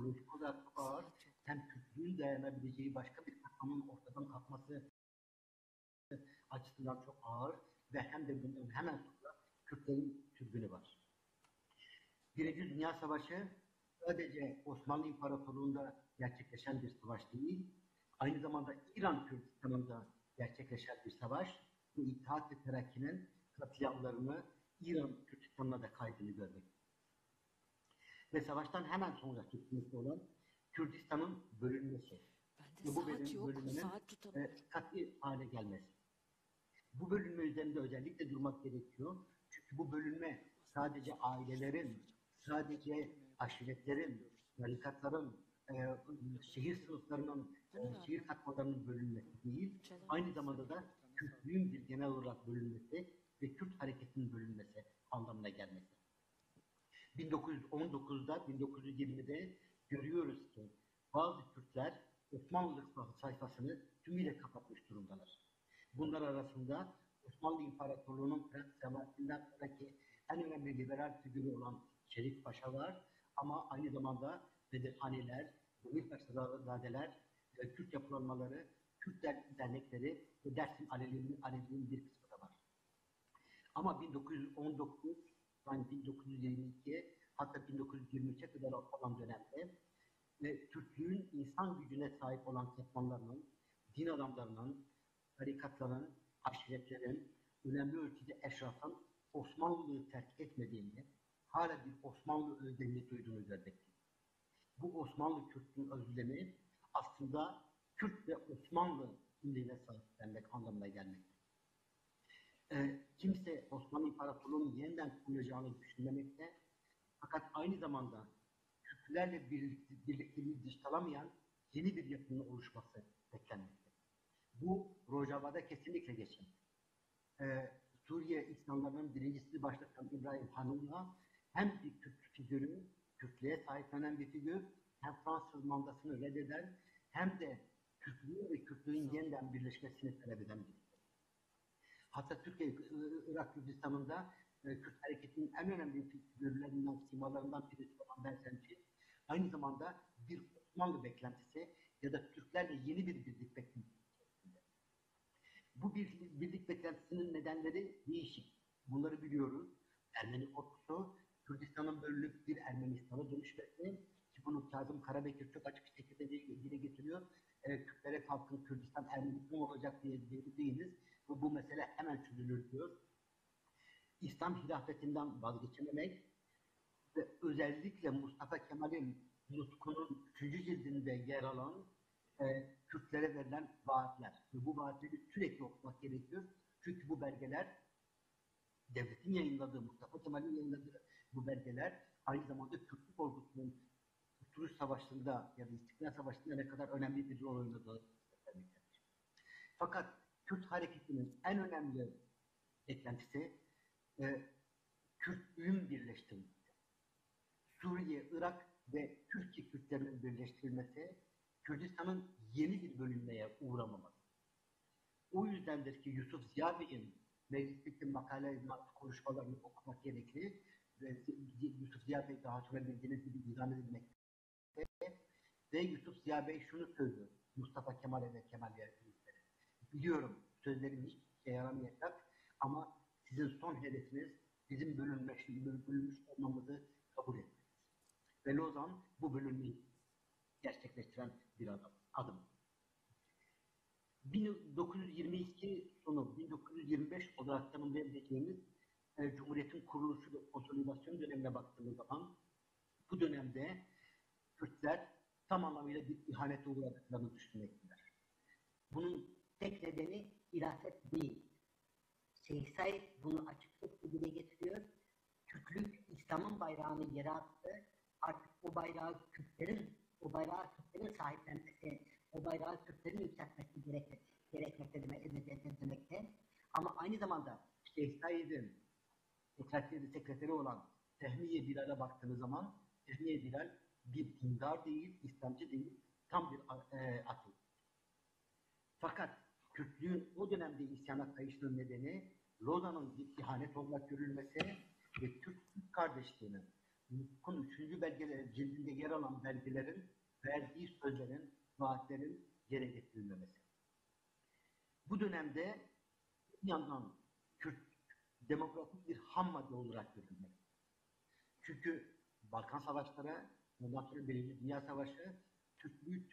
psikolojik olarak çok ağır, hem Kürtlüğün dayanabileceği başka bir katmanın ortadan kalkması açısından çok ağır ve hem de bunun hemen sonra Kürtlerin sürgünü var. Birinci Dünya Savaşı sadece Osmanlı İmparatorluğu'nda gerçekleşen bir savaş değil, aynı zamanda İran Kürdistan'ında gerçekleşen bir savaş. Bu İttihat ve Terakki'nin katliamlarını İran Kürdistan'ına da kaydını görmek. Ve savaştan hemen sonra kesinlikle olan Kürdistan'ın bölünmesi. Ve bu bölünmenin kat'i hale gelmesi. Bu bölünme üzerinde özellikle durmak gerekiyor. Çünkü bu bölünme sadece ailelerin, sadece aşiretlerin, tarikatların, şehir sınıflarının, şehir katmalarının bölünmesi değil, aynı zamanda da Kürtlüğün bir genel olarak bölünmesi ve Kürt hareketinin bölünmesi anlamına gelmesi. 1919'da, 1920'de görüyoruz ki bazı Kürtler Osmanlı sayfasını tümüyle kapatmış durumdalar. Bunlar arasında Osmanlı İmparatorluğu'nun prensiyetinden sonraki en önemli liberal figürü olan Şerif Paşa var. Ama aynı zamanda Bedirhaneler, Demirtaşzadeler, Kürt yapılanmaları, Kürt dernekleri ve Dersim Alevi'nin bir kısmı da var. Ama 1919, yani 1922, hatta 1923'e kadar olan dönemde Türklüğün insan gücüne sahip olan katmanlarının, din adamlarının, tarikatların, aşiretlerin, önemli ölçüde eşrafın Osmanlılığı terk etmediğini, hala bir Osmanlı özlemi duyduğunu görmekteyiz. Bu Osmanlı Kürt'ün özlemi aslında Kürt ve Osmanlı kimliğine sahiplenmek anlamına gelmektedir. Kimse Osmanlı İmparatorluğu'nun yeniden kurulacağını düşünmemekte, fakat aynı zamanda Kürtlerle birlikteliği dışlamayan yeni bir yapının oluşması beklenmekte. Bu Rojava'da kesinlikle geçen. Suriye İslamlarının birincisini başlatan İbrahim Han'la hem bir Kürt figürü, Kürtlüğe sahiplenen bir figür, hem Fransız mandasını reddeden, hem de Kürtlüğün ve Kürtlüğün yeniden birleşmesini talep eden bir figür. Hatta Türkiye, Irak Kürdistan'ında Kürt hareketinin en önemli figürlerinden, simalarından birisi olan Belsenci, aynı zamanda bir Osmanlı beklentisi ya da Türklerle yeni bir birlik beklentisi. Bu birlik beklentisinin nedenleri değişik. Bunları biliyoruz. Ermeni korkusu, Kürdistan'ın bölünüp bir Ermenistan'a dönüşmesi, ki bunu Kazım Karabekir çok açık şekilde dile getiriyor. Kürtlere kalkın Kürdistan Ermenistan olacak diye değiliz. Bu mesele hemen çözülür diyor. İslam hilafetinden vazgeçememek ve özellikle Mustafa Kemal'in nutkunun 3. cildinde yer alan Kürtlere verilen vaatler. Ve bu vaatleri sürekli okumak gerekiyor. Çünkü bu belgeler devletin yayınladığı, Mustafa Kemal'in yayınladığı bu belgeler aynı zamanda Kürtlük ordusunun Kurtuluş Savaşı'nda ya da İstiklal Savaşı'nda ne kadar önemli bir rol oynadığı göstermektedir. Fakat Kürt hareketinin en önemli beklentisi Kürtlüğün birleştirilmesi. Suriye, Irak ve Türkiye Kürtlerinin birleştirilmesi, Kürdistan'ın yeni bir bölünmeye uğramaması. O yüzdendir ki Yusuf Ziya Bey'in meclisteki makale konuşmalarını okumak gerekli. Yusuf Ziya Bey daha sonra bildiğiniz gibi idam edilmekte. Ve Yusuf Ziya Bey şunu söylüyor Mustafa Kemal'e ve Kemal Yardımcıları. Biliyorum sözlerim hiç işe yaramayacak ama sizin son hedefiniz bizim bölünmüş olmamızı kabul etmeniz. Ve Lozan bu bölünmeyi gerçekleştiren bir adım. 1922 sonu 1925 olarak tanımlayabileceğimiz Cumhuriyet'in kuruluşu ve konsolidasyon dönemine baktığımız zaman bu dönemde Kürtler tam anlamıyla bir ihanete uğradıklarını düşünmektedir. Bunun tek nedeni hilafet değil. Şeyh Said bunu açıklıkla dile getiriyor. Kürtlük İslam'ın bayrağını yere attı. Artık o bayrağı Kürtlerin sahiplenmesi, o bayrağı Kürtlerin yükseltmesi gerekmekte demekte. Ama aynı zamanda Şeyh Said'in sekreteri olan Fehmiye Bilal'e baktığınız zaman Fehmiye Bilal bir dindar değil, İslamcı değil, tam bir atıl. Fakat Kürtlüğün o dönemde isyana kayışının nedeni Lozan'ın bir ihanet olarak görülmesi ve Türk kardeşliğinin, Nutuk'un 3. belgeler cildinde yer alan belgelerin verdiği sözlerin, vaatlerin yere getirilmemesi. Bu dönemde bir yandan Kürt demokratik bir ham madde olarak görülmek. Çünkü Balkan Savaşları, ondan sonra Birinci Dünya Savaşı Türklüğü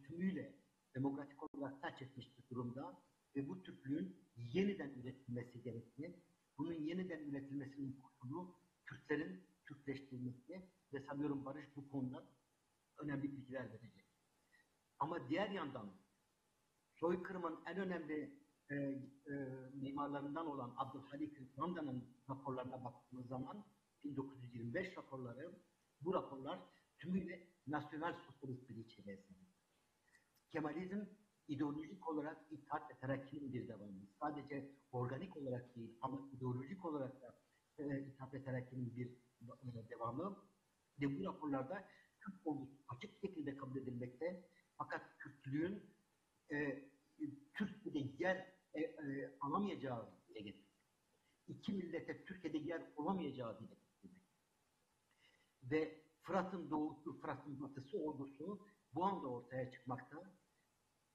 tümüyle demokratik olarak taç etmiş bir durumda ve bu Türklüğün yeniden üretilmesi gerekli. Bunun yeniden üretilmesinin koşulu Kürtlerin Türkleştirilmesi ve sanıyorum Barış bu konuda önemli bilgiler verecek. Ama diğer yandan soykırımın en önemli mimarlarından olan Abdülhalik Rıfkı'nın raporlarına baktığımız zaman 1925 raporları, bu raporlar tümüyle nasyonal sosyalist bir içeriği. Kemalizm ideolojik olarak İttihat ve Terakki'nin bir devamı. Sadece organik olarak değil ama ideolojik olarak da İttihat ve Terakki'nin bir devamı. Ve bu raporlarda Kürt olgusu açık şekilde kabul edilmekte. Fakat Kürtlüğün Türkiye'de yer alamayacağı dile getirildi. İki millete Türkiye'de yer olamayacağı dile getirildi. Ve Fırat'ın doğusu, Fırat'ın batısı olgusu bu anda ortaya çıkmakta.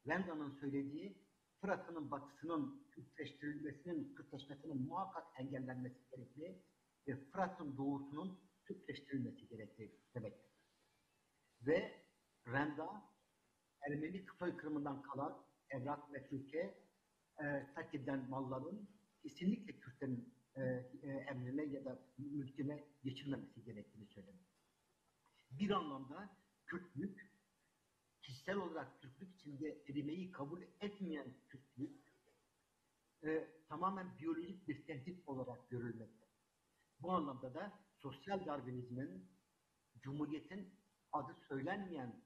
Renda'nın söylediği Fırat'ın batısının Kürtleşmesinin muhakkak engellenmesi gerekli ve Fırat'ın doğusunun Türkleştirilmesi gerekli demektir. Ve Renda Ermeni soykırımından kalan evrak ve Türkiye terk edilen malların kesinlikle Kürtlerin emrine ya da mülküne geçirmemesi gerektiğini söyledi. Bir anlamda Kürtlük, kişisel olarak Türklük içinde erimeyi kabul etmeyen Kürtlük, tamamen biyolojik bir tehdit olarak görülmekte. Bu anlamda da sosyal Darwinizmin, Cumhuriyet'in adı söylenmeyen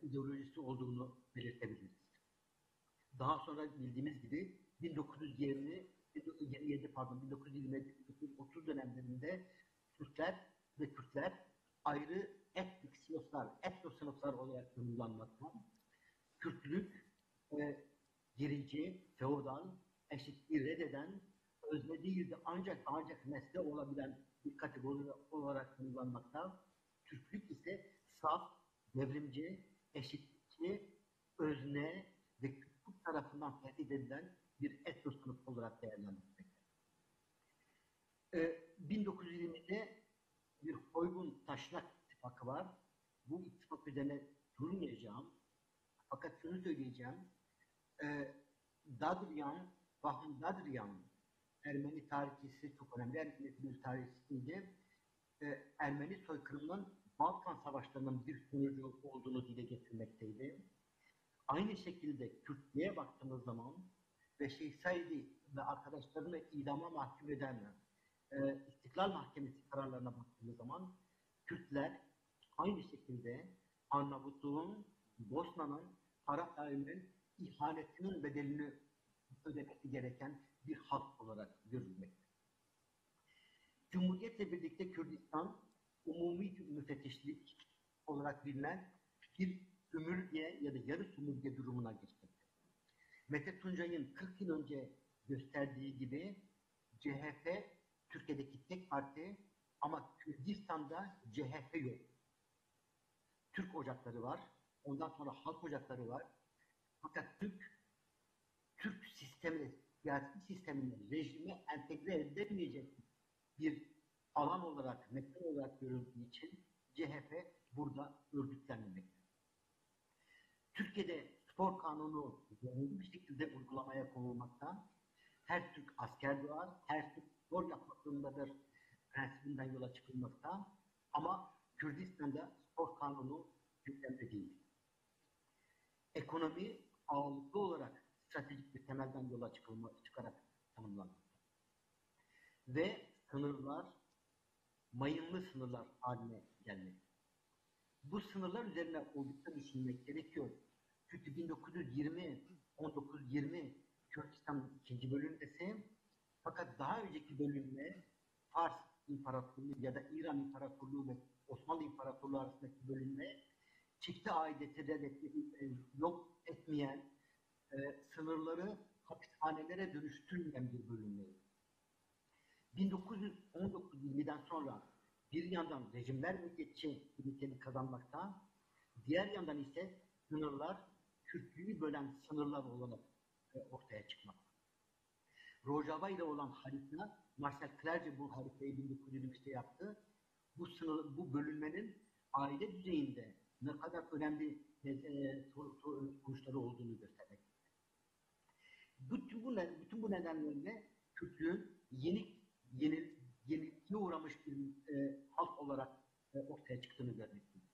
ideolojisi olduğunu belirtebiliriz. Daha sonra bildiğimiz gibi 1927-1930 dönemlerinde Türkler ve Kürtler ayrı etnosınıflar olarak tanımlanmakta. Kürtlük gerici, feodal, eşitliği reddeden, özne değil de ancak nesne olabilen bir kategori olarak tanımlanmakta. Türklük ise saf, devrimci, eşitlikçi, özne ve Kürtlük tarafından tehdit edilen bir etnosınıf olarak değerlendirilmektedir. 1920'de bir Hoygun Taşnak ittifakı var. Bu ittifak üzerine durmayacağım. Fakat şunu söyleyeceğim. Dadrian, Vahim Dadrian, Ermeni tarihçisi çok önemli, Ermeni bir tarihçisiydi. Ermeni soykırımının Balkan Savaşları'nın bir sonucu olduğunu dile getirmekteydi. Aynı şekilde Kürtlüğe baktığımız zaman ve Şeyh Said'i ve arkadaşlarını idama mahkum eden İstiklal Mahkemesi kararlarına baktığımız zaman Kürtler aynı şekilde Arnavutluğun, Bosna'nın, Karakay'ın ihanetinin bedelini ödemesi gereken bir halk olarak görülmektedir. Cumhuriyetle birlikte Kürdistan umumi müfettişlik olarak bilinen bir sömürge ya da yarı sömürge durumuna geçmektedir. Mete Tuncay'ın 40 yıl önce gösterdiği gibi CHP Türkiye'deki tek parti ama Kürdistan'da CHP yok. Türk ocakları var, ondan sonra halk ocakları var. Fakat Türk sistemi, siyasi sisteminin rejime entegre edilemeyecek bir alan olarak, mekan olarak görüldüğü için CHP burada örgütlenmemektedir. Türkiye'de spor kanunu zorunlu bir şekilde uygulamaya konulmakta. Her Türk asker doğar, her Türk spor yapmak zorundadır prensibinden yola çıkılmakta. Ama Kürdistan'da spor kanunu gündemde değil. Ekonomi ağırlıklı olarak stratejik bir temelden yola çıkarak tanımlanmakta. Ve sınırlar mayınlı sınırlar haline gelmekte. Bu sınırlar üzerine oldukça düşünmek gerekiyor. Çünkü 1920 Kürdistan'ın ikinci bölünmesi, fakat daha önceki bölünme Fars İmparatorluğu ya da İran İmparatorluğu ve Osmanlı İmparatorluğu arasındaki bölünme çifte aidiyeti yok etmeyen, sınırları hapishanelere dönüştürmeyen bir bölünmeydi. 1919-20'den sonra bir yandan rejimler milliyetçi niteliği kazanmakta, diğer yandan ise sınırlar, Kürtlüğü bölen sınırlar olarak ortaya çıkmakta. Rojava ile olan harita, Marcel Clerge bu haritayı 1923'te yaptı. Bu bölünmenin aile düzeyinde ne kadar önemli sonuçları olduğunu göstermek. Bütün bu nedenlerle Kürtlüğün yenilgiye uğramış bir halk olarak ortaya çıktığını görmekteyiz.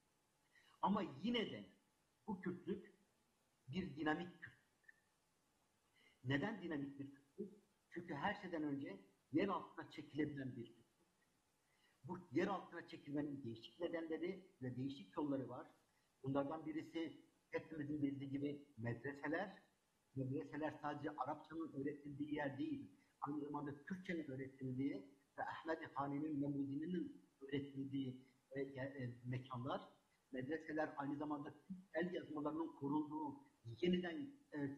Ama yine de bu Kürtlük bir dinamik Kürtlük. Neden dinamik bir Kürtlük? Çünkü her şeyden önce yer altına çekilebilen bir Kürtlük. Bu yer altına çekilmenin değişik nedenleri ve değişik yolları var. Bunlardan birisi hepimizin bildiği gibi medreseler. Medreseler sadece Arapçanın öğretildiği yer değil, aynı zamanda Türkçenin öğretildiği ve Ahmet Efani'nin, Memudi'nin öğretildiği mekanlar. Medreseler aynı zamanda Türk el yazmalarının korunduğu, yeniden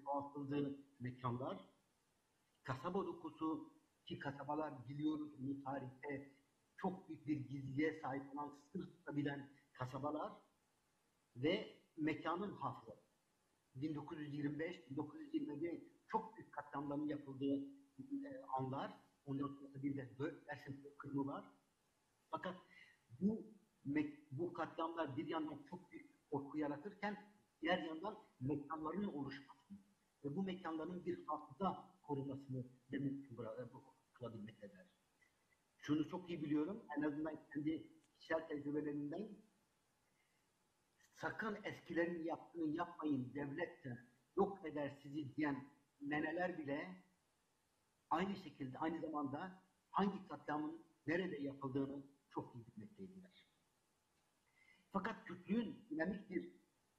çoğaltıldığı mekanlar. Kasaba dokusu, ki kasabalar biliyoruz bunu tarihte çok büyük bir gizliliğe sahip olan, sır tutabilen kasabalar ve mekanın hafızası. 1925-1920'de çok büyük katliamların yapıldığı anlar. Ondan sonra bir de Dersim kırımı var. Fakat bu katliamlar bir yandan çok büyük korku yaratırken diğer yandan mekanların oluşmasını ve bu mekanların bir hafıza korunmasını da mümkün kılabilmektedir. Şunu çok iyi biliyorum, en azından kendi kişisel tecrübelerimden, sakın eskilerin yaptığını yapmayın, devlet de yok eder sizi diyen neneler bile aynı şekilde, aynı zamanda hangi katliamın nerede yapıldığını çok iyi bilmekteydiler. Fakat Kürtlüğün dinamik bir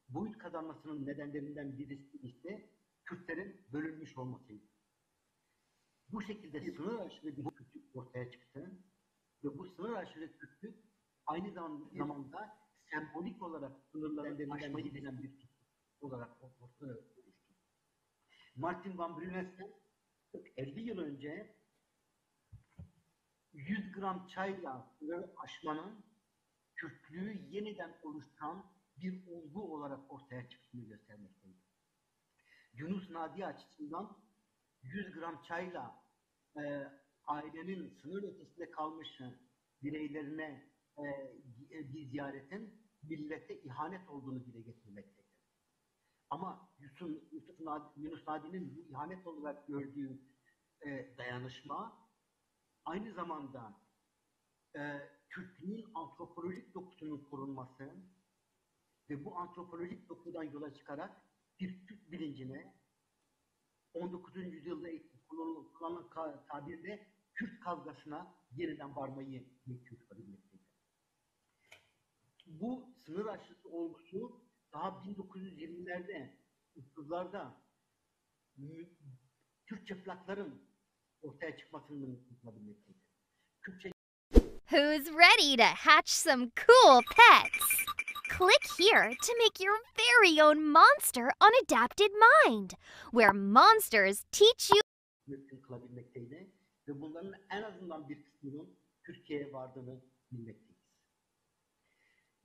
boyut kazanmasının nedenlerinden birisi ise Kürtlerin bölünmüş olmasıydı. Bu şekilde sınır aşırı bir Kürtlük ortaya çıktı ve bu sınır aşırı Kürtlük aynı zamanda sembolik olarak sınırları aşmayı bilen bir Kürtlük olarak ortaya oluştu. Martin van Brunesen 50 yıl önce 100 gram çayla sınırı aşmanın Kürtlüğü yeniden oluşturan bir olgu olarak ortaya çıktığını göstermekteydi. Yunus Nadi açısından 100 gram çayla ailenin sınır ötesinde kalmış bireylerine bir ziyaretin millete ihanet olduğunu dile getirmekteydi. Ama Yunus Nadi'nin bu ihanet olarak gördüğü dayanışma aynı zamanda Kürtlüğün antropolojik dokusunun korunması ve bu antropolojik dokudan yola çıkarak bir Türk bilincine 19. yüzyılda kullanılan tabirle Kürt kavgasına yeniden varmayı mümkün kılabilmekteydi. Bu sınır aşısı olgusu daha 1920'lerde, 30'larda Türkçe plakların ortaya çıkmasını mümkün kılabilmekteydi. Who's ready to hatch some cool pets? Click here to make your very own monster on Adapted Mind, where monsters teach you mümkün kılabilmekteydi ve bunların en azından bir kısmının Türkiye'ye vardığını bilmekteyiz.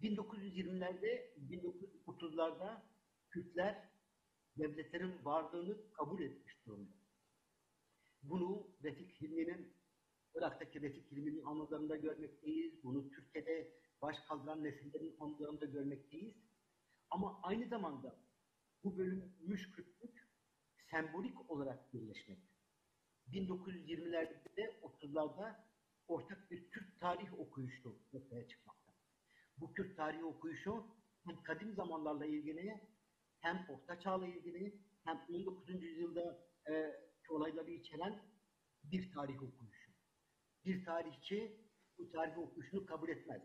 1920'lerde, 1930'larda Kürtler devletlerin varlığını kabul etmiş durumda. Bunu Refik Hilmi'nin, Irak'taki Refik Hilmi'nin anılarında görmekteyiz. Bunu Türkiye'de baş kaldıran nesillerin anılarında görmekteyiz. Ama aynı zamanda bu bölünmüş Kürtlük sembolik olarak birleşmekte. 1920'lerde, 30'larda ortak bir Kürt tarih okuyuşu ortaya çıkmakta. Bu Kürt tarihi okuyuşu hem kadim zamanlarla ilgili, hem Orta Çağ'la ilgili, hem 19. yüzyılda olayları içeren bir tarih okuyuşu. Bir tarihçi bu tarih okuyuşunu kabul etmez.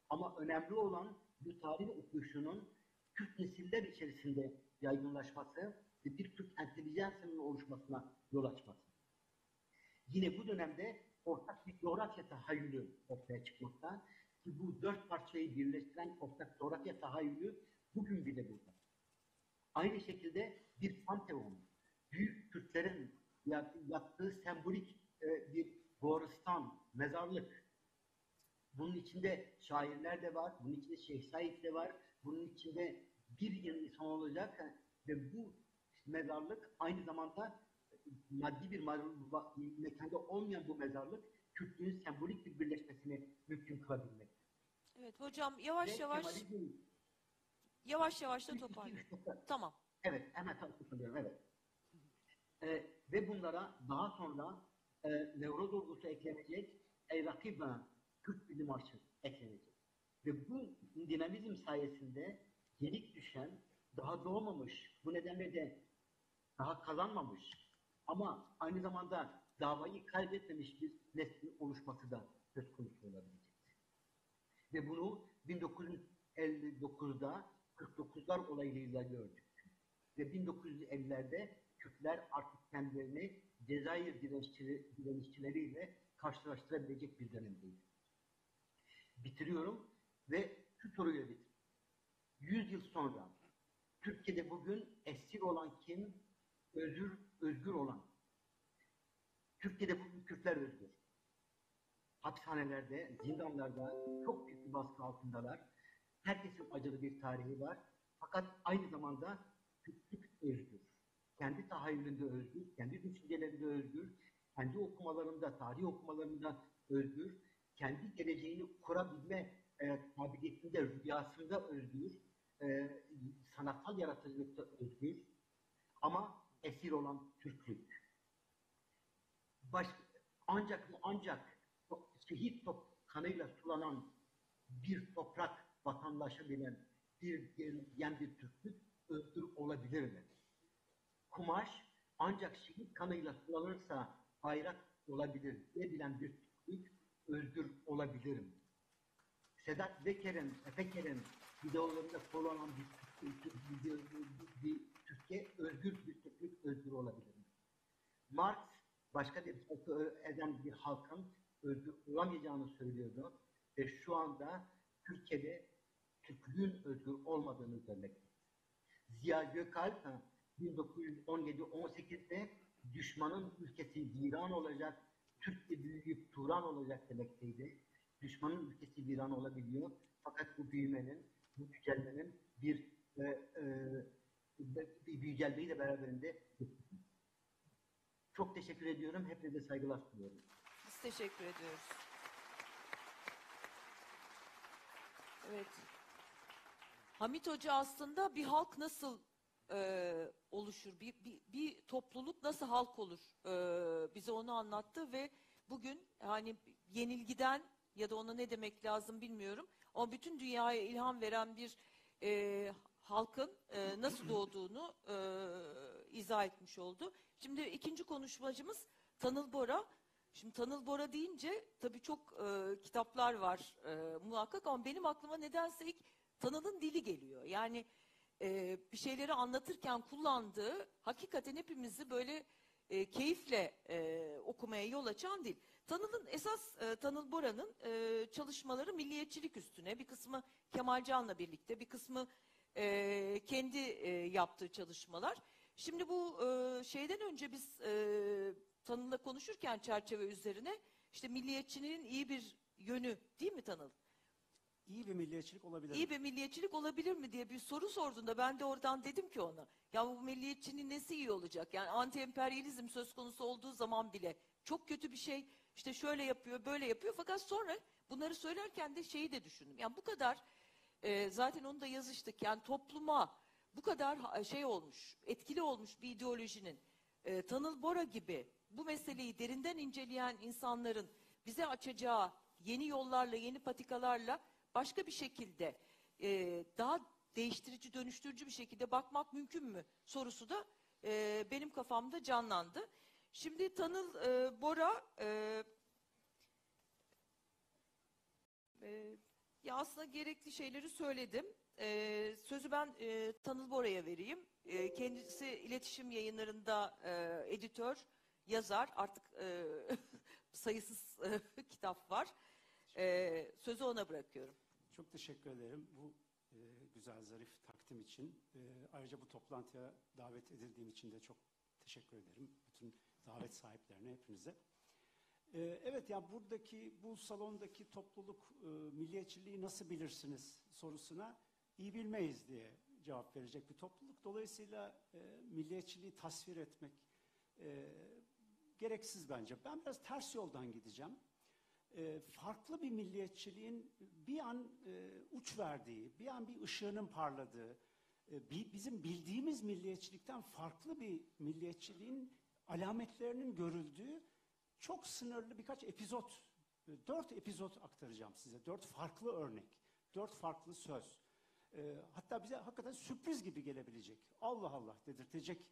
Ama önemli olan bu tarih okuyuşunun Kürt nesiller içerisinde yaygınlaşması ve bir Kürt entelijansının oluşmasına yol açması. Yine bu dönemde ortak bir coğrafya tahayyülü ortaya çıkmakta ki bu 4 parçayı birleştiren ortak coğrafya tahayyülü bugün bile burada. Aynı şekilde bir panteon, büyük Kürtlerin yaptığı sembolik bir Goristan, mezarlık. Bunun içinde şairler de var, bunun içinde Şeyh Said de var, bunun içinde bir yıl insan olacak ve bu mezarlık aynı zamanda maddi bir mekanda olmayan bu mezarlık Kürtlüğün sembolik bir birleşmesini mümkün kılabilmek. Evet hocam, yavaş Ve yavaş Kemalizm yavaş yavaş da 2-3 toparlayın. nokta. Tamam. Evet, hemen toparlıyorum, evet. Ve bunlara daha sonra Nevroz olgusu eklenecek, El Rakiba, Kürt Bilim Marşı eklenecek. Ve bu dinamizm sayesinde yenik düşen, daha doğmamış, bu nedenle de daha kazanmamış ama aynı zamanda davayı kaybetmemiş bir neslin oluşması da söz konusu olabilecek. Ve bunu 1959'da 49'lar olayıyla gördük. Ve 1950'lerde Kürtler artık kendilerini Cezayir direnişçileriyle karşılaştırabilecek bir dönemdeydi. Bitiriyorum ve şu soruyla bitiriyorum. 100 yıl sonra Türkiye'de bugün esir olan kim? Özgür olan. Türkiye'de bugün Kürtler özgür. Hapishanelerde, zindanlarda çok büyük bir baskı altındalar. Herkesin acılı bir tarihi var. Fakat aynı zamanda Kürtlük özgür. Kendi tahayyülünde özgür, kendi düşüncelerinde özgür, kendi okumalarında, tarih okumalarında özgür, kendi geleceğini kurabilme kabiliyetinde, rüyasında özgür, sanatsal yaratıcılıkta özgür ama esir olan Türklük. Ancak şehit kanıyla sulanan bir toprak vatandaşabilen bir Türklük özgür olabilir mi? Kumaş ancak şehit kanıyla sulanırsa bayrak olabilir diyebilen bir Türklük özgür olabilir mi? Sedat Peker'in videolarında kullanan bir Türkiye özgür bir Türklük özgür olabilir mi? Marx başka bir eden bir halkın özgür olamayacağını söylüyordu ve şu anda Türkiye'de Türklüğün özgür olmadığını görmekte. Ziya Gökalp 1917-18'de düşmanın ülkesi viran olacak, Türkiye büyüyüp Turan olacak demekteydi. Düşmanın ülkesi viran olabiliyor. Fakat bu büyümenin, bu yücelmenin bir yücelmeyi de beraberinde çok teşekkür ediyorum. Hepinize saygılar sunuyorum. Biz teşekkür ediyoruz. Evet. Hamit Hoca aslında bir halk nasıl oluşur, bir topluluk nasıl halk olur bize onu anlattı ve bugün hani yenilgiden ya da ona ne demek lazım bilmiyorum ama bütün dünyaya ilham veren bir halkın nasıl doğduğunu izah etmiş oldu. Şimdi ikinci konuşmacımız Tanıl Bora. Şimdi Tanıl Bora deyince tabii çok kitaplar var muhakkak ama benim aklıma nedense ilk Tanıl'ın dili geliyor. Yani bir şeyleri anlatırken kullandığı hakikaten hepimizi böyle keyifle okumaya yol açan dil. Tanıl'ın esas Tanıl Bora'nın çalışmaları milliyetçilik üstüne, bir kısmı Kemal Can'la birlikte, bir kısmı kendi yaptığı çalışmalar. Şimdi bu şeyden önce biz Tanıl'la konuşurken çerçeve üzerine işte milliyetçiliğin iyi bir yönü değil mi Tanıl? İyi bir milliyetçilik olabilir mi? İyi bir milliyetçilik olabilir mi diye bir soru sorduğunda ben de oradan dedim ki ona ya bu milliyetçinin nesi iyi olacak? Yani anti-emperyalizm söz konusu olduğu zaman bile çok kötü bir şey işte şöyle yapıyor böyle yapıyor fakat sonra bunları söylerken de şeyi de düşündüm. Yani bu kadar zaten onu da yazıştık yani topluma bu kadar şey olmuş etkili olmuş bir ideolojinin Tanıl Bora gibi bu meseleyi derinden inceleyen insanların bize açacağı yeni yollarla yeni patikalarla başka bir şekilde daha değiştirici, dönüştürücü bir şekilde bakmak mümkün mü sorusu da benim kafamda canlandı. Şimdi Tanıl Bora ya aslında gerekli şeyleri söyledim. Sözü ben Tanıl Bora'ya vereyim. Kendisi iletişim yayınlarında editör, yazar. Artık sayısız kitap var. Sözü ona bırakıyorum. Çok teşekkür ederim bu güzel zarif takdim için. Ayrıca bu toplantıya davet edildiğim için de çok teşekkür ederim. Bütün davet sahiplerine, hepinize. Evet, ya buradaki bu salondaki topluluk milliyetçiliği nasıl bilirsiniz sorusuna iyi bilmeyiz diye cevap verecek bir topluluk. Dolayısıyla milliyetçiliği tasvir etmek gereksiz bence. Ben biraz ters yoldan gideceğim. Farklı bir milliyetçiliğin bir an uç verdiği, bir an bir ışığının parladığı, bizim bildiğimiz milliyetçilikten farklı bir milliyetçiliğin alametlerinin görüldüğü çok sınırlı birkaç epizot, 4 epizot aktaracağım size. 4 farklı örnek, 4 farklı söz. Hatta bize hakikaten sürpriz gibi gelebilecek, Allah Allah dedirtecek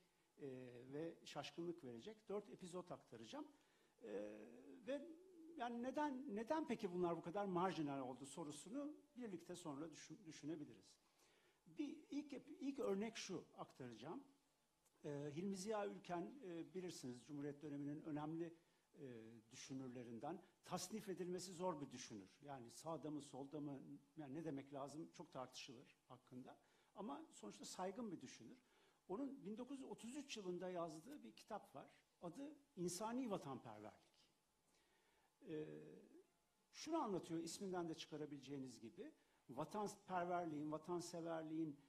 ve şaşkınlık verecek 4 epizot aktaracağım. Ve yani neden peki bunlar bu kadar marjinal oldu sorusunu birlikte sonra düşünebiliriz. İlk örnek şu aktaracağım. Hilmi Ziya Ülken bilirsiniz Cumhuriyet döneminin önemli düşünürlerinden. Tasnif edilmesi zor bir düşünür. Yani sağda mı solda mı, yani ne demek lazım çok tartışılır hakkında. Ama sonuçta saygın bir düşünür. Onun 1933 yılında yazdığı bir kitap var. Adı İnsani Vatanperverlik. Şunu anlatıyor isminden de çıkarabileceğiniz gibi. Vatanperverliğin, vatanseverliğin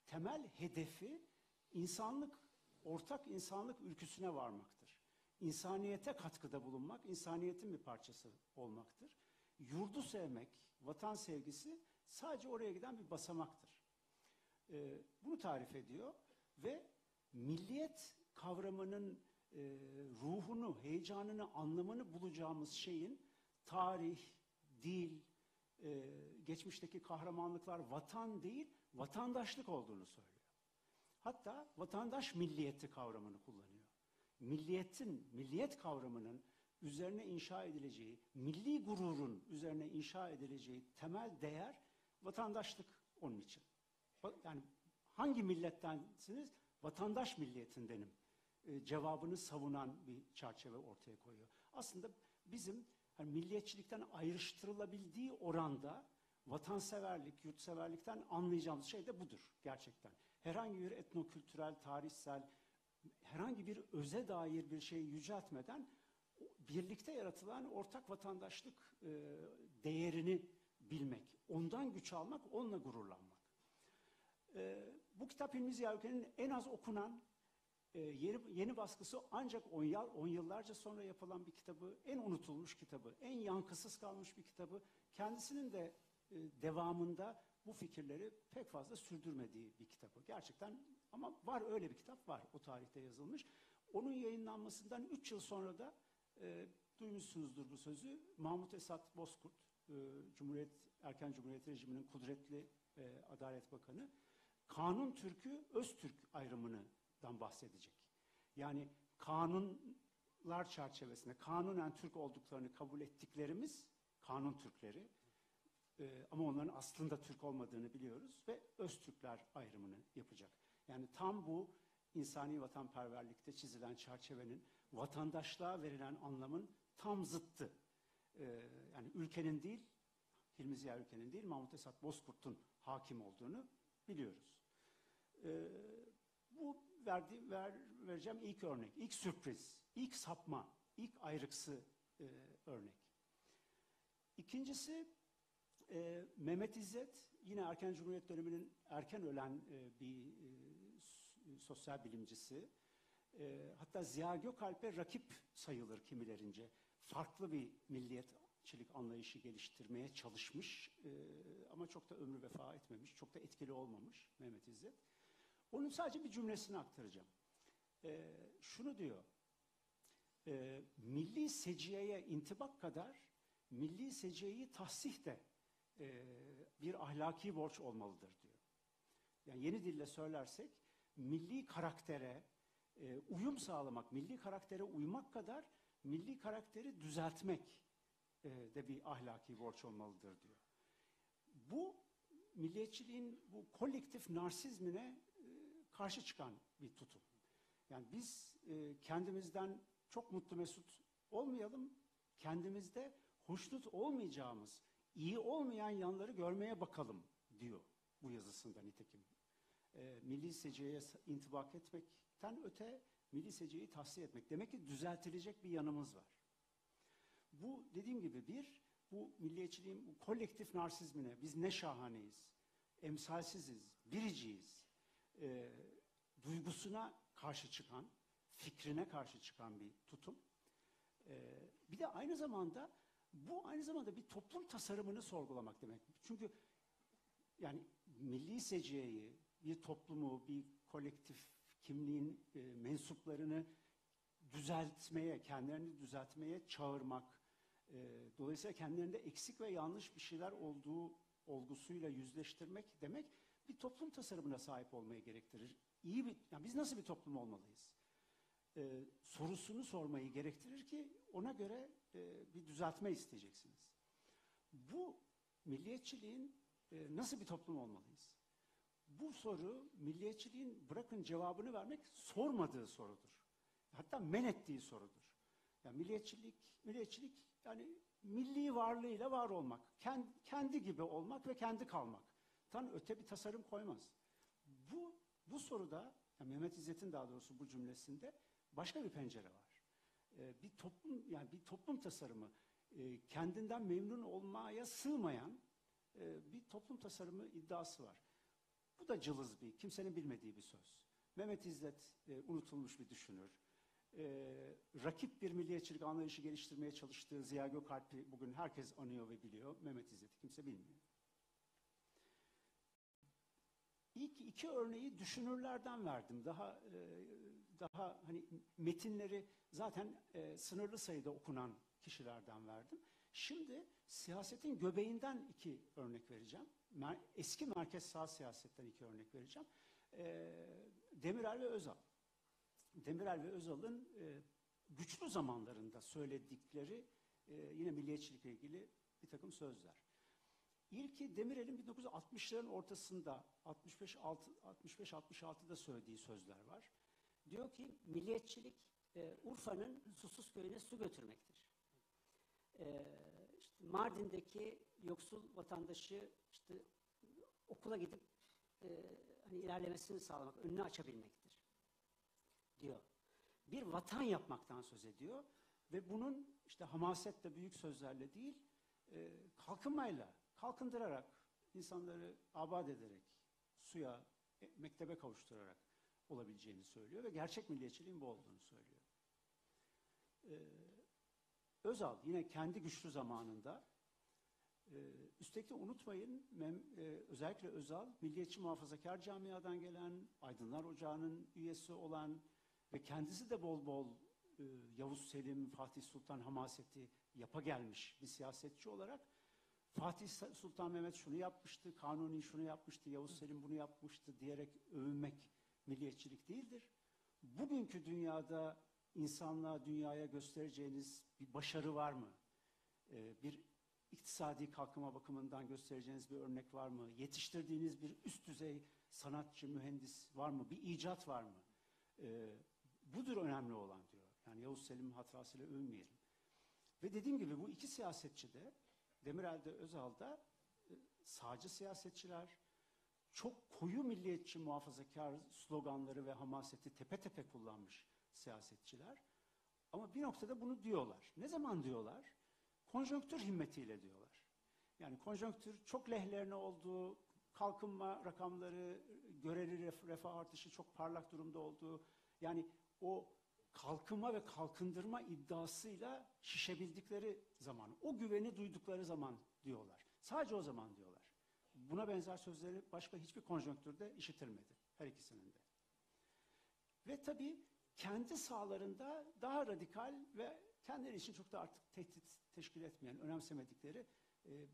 temel hedefi ortak insanlık ülküsüne varmaktır. İnsaniyete katkıda bulunmak, insaniyetin bir parçası olmaktır. Yurdu sevmek, vatan sevgisi sadece oraya giden bir basamaktır. Bunu tarif ediyor ve milliyet kavramının ruhunu, heyecanını, anlamını bulacağımız şeyin tarih, dil, geçmişteki kahramanlıklar vatan değil, vatandaşlık olduğunu söylüyor. Hatta vatandaş milliyeti kavramını kullanıyor. Milliyet kavramının üzerine inşa edileceği, milli gururun üzerine inşa edileceği temel değer vatandaşlık onun için. Yani hangi millettensiniz? Vatandaş milliyetindenim. Cevabını savunan bir çerçeve ortaya koyuyor. Aslında bizim hani milliyetçilikten ayrıştırılabildiği oranda vatanseverlik, yurtseverlikten anlayacağımız şey de budur gerçekten. Herhangi bir etnokültürel, tarihsel, herhangi bir öze dair bir şeyi yüceltmeden birlikte yaratılan ortak vatandaşlık değerini bilmek, ondan güç almak, onunla gururlanmak. Bu kitap Hilmi Ziya Ülken'in en az okunan, yeni baskısı ancak 10 yıllarca sonra yapılan bir kitabı, en unutulmuş kitabı, en yankısız kalmış bir kitabı, kendisinin de devamında bu fikirleri pek fazla sürdürmediği bir kitabı. Gerçekten ama var, öyle bir kitap var, o tarihte yazılmış. Onun yayınlanmasından 3 yıl sonra da duymuşsunuzdur bu sözü, Mahmut Esat Bozkurt, erken Cumhuriyet rejiminin kudretli Adalet Bakanı, Kanun Türk'ü Öztürk ayrımından bahsedecek. Yani kanunlar çerçevesinde kanunen Türk olduklarını kabul ettiklerimiz kanun Türkleri, ama onların aslında Türk olmadığını biliyoruz ve Öztürkler ayrımını yapacak. Yani tam bu insani vatanperverlikte çizilen çerçevenin vatandaşlığa verilen anlamın tam zıttı. Yani ülkenin değil, Hilmi Ziya Ülken'in değil, Mahmut Esat Bozkurt'un hakim olduğunu biliyoruz. Bu vereceğim ilk örnek, ilk sürpriz, ilk sapma, ilk ayrıksı örnek. İkincisi Mehmet İzzet, yine erken Cumhuriyet döneminin erken ölen bir sosyal bilimcisi. Hatta Ziya Gökalp'e rakip sayılır kimilerince. Farklı bir milliyetçilik anlayışı geliştirmeye çalışmış ama çok da ömrü vefa etmemiş, çok da etkili olmamış Mehmet İzzet. Onun sadece bir cümlesini aktaracağım. Şunu diyor, milli seciyeye intibak kadar milli seciyeyi tahsih de bir ahlaki borç olmalıdır diyor. Yani yeni dille söylersek milli karaktere uyum sağlamak, milli karaktere uymak kadar milli karakteri düzeltmek de bir ahlaki borç olmalıdır diyor. Bu milliyetçiliğin bu kolektif narsizmine karşı çıkan bir tutum. Yani biz kendimizden çok mutlu mesut olmayalım, kendimizde hoşnut olmayacağımız, iyi olmayan yanları görmeye bakalım diyor bu yazısında nitekim. Milli seciyeye intibak etmekten öte milli seciyeyi tahsiye etmek. Demek ki düzeltilecek bir yanımız var. Bu dediğim gibi bu milliyetçiliğin bu kolektif narsizmine biz ne şahaneyiz, emsalsiziz, biriciyiz duygusuna karşı çıkan, fikrine karşı çıkan bir tutum. Bir de aynı zamanda bir toplum tasarımını sorgulamak demek. Çünkü yani milli seciyeyi, bir toplumu, bir kolektif kimliğin mensuplarını düzeltmeye, kendilerini düzeltmeye çağırmak, dolayısıyla kendilerinde eksik ve yanlış bir şeyler olduğu olgusuyla yüzleştirmek demek bir toplum tasarımına sahip olmayı gerektirir. Yani biz nasıl bir toplum olmalıyız? Sorusunu sormayı gerektirir ki ona göre bir düzeltme isteyeceksiniz. Bu milliyetçiliğin nasıl bir toplum olmalıyız? Bu soru milliyetçiliğin bırakın cevabını vermek sormadığı sorudur. Hatta men ettiği sorudur. Yani milliyetçilik yani milli varlığıyla var olmak, kendi gibi olmak ve kendi kalmak. Tan öte bir tasarım koymaz. Bu soruda, yani Mehmet İzzet'in daha doğrusu bu cümlesinde başka bir pencere var. Bir toplum tasarımı, kendinden memnun olmaya sığmayan bir toplum tasarımı iddiası var. Bu da cılız kimsenin bilmediği bir söz. Mehmet İzzet unutulmuş bir düşünür. Rakip bir milliyetçilik anlayışı geliştirmeye çalıştığı Ziya Gökalp'i bugün herkes anıyor ve biliyor. Mehmet İzzet'i kimse bilmiyor. İlk iki örneği düşünürlerden verdim. Daha hani metinleri zaten sınırlı sayıda okunan kişilerden verdim. Şimdi siyasetin göbeğinden iki örnek vereceğim. Eski merkez sağ siyasetten iki örnek vereceğim. Demirel ve Özal. Demirel ve Özal'ın güçlü zamanlarında söyledikleri yine milliyetçilikle ilgili bir takım sözler. İlki Demirel'in 1960'ların ortasında 65-66'da söylediği sözler var. Diyor ki milliyetçilik Urfa'nın susuz köyüne su götürmektir. İşte Mardin'deki yoksul vatandaşı işte okula gidip hani ilerlemesini sağlamak, önünü açabilmektir diyor. Bir vatan yapmaktan söz ediyor ve bunun işte hamasetle, büyük sözlerle değil, kalkınmayla, kalkındırarak, insanları abad ederek, suya, mektebe kavuşturarak olabileceğini söylüyor ve gerçek milliyetçiliğin bu olduğunu söylüyor. Özal yine kendi güçlü zamanında, üstelik de unutmayın, özellikle Özal, milliyetçi muhafazakar camiadan gelen, Aydınlar Ocağı'nın üyesi olan ve kendisi de bol bol Yavuz Selim, Fatih Sultan hamaseti yapa gelmiş bir siyasetçi olarak, Fatih Sultan Mehmet şunu yapmıştı, Kanuni şunu yapmıştı, Yavuz Selim bunu yapmıştı diyerek övünmek milliyetçilik değildir. Bugünkü dünyada insanlığa, dünyaya göstereceğiniz bir başarı var mı? Bir iktisadi kalkınma bakımından göstereceğiniz bir örnek var mı? Yetiştirdiğiniz bir üst düzey sanatçı, mühendis var mı? Bir icat var mı? Budur önemli olan diyor. Yani Yavuz Selim'in hatırasıyla övünmeyelim. Ve dediğim gibi bu iki siyasetçi de, Demirel'de, Özal'da sağcı siyasetçiler, çok koyu milliyetçi muhafazakar sloganları ve hamaseti tepe tepe kullanmış siyasetçiler. Ama bir noktada bunu diyorlar. Ne zaman diyorlar? Konjonktür himmetiyle diyorlar. Yani konjonktür çok lehlerine olduğu, kalkınma rakamları, göreli refah artışı çok parlak durumda olduğu, yani o kalkınma ve kalkındırma iddiasıyla şişebildikleri zaman, o güveni duydukları zaman diyorlar. Sadece o zaman diyorlar. Buna benzer sözleri başka hiçbir konjonktürde işitilmedi. Her ikisinin de. Ve tabii kendi sahalarında daha radikal ve kendileri için çok da artık tehdit teşkil etmeyen, önemsemedikleri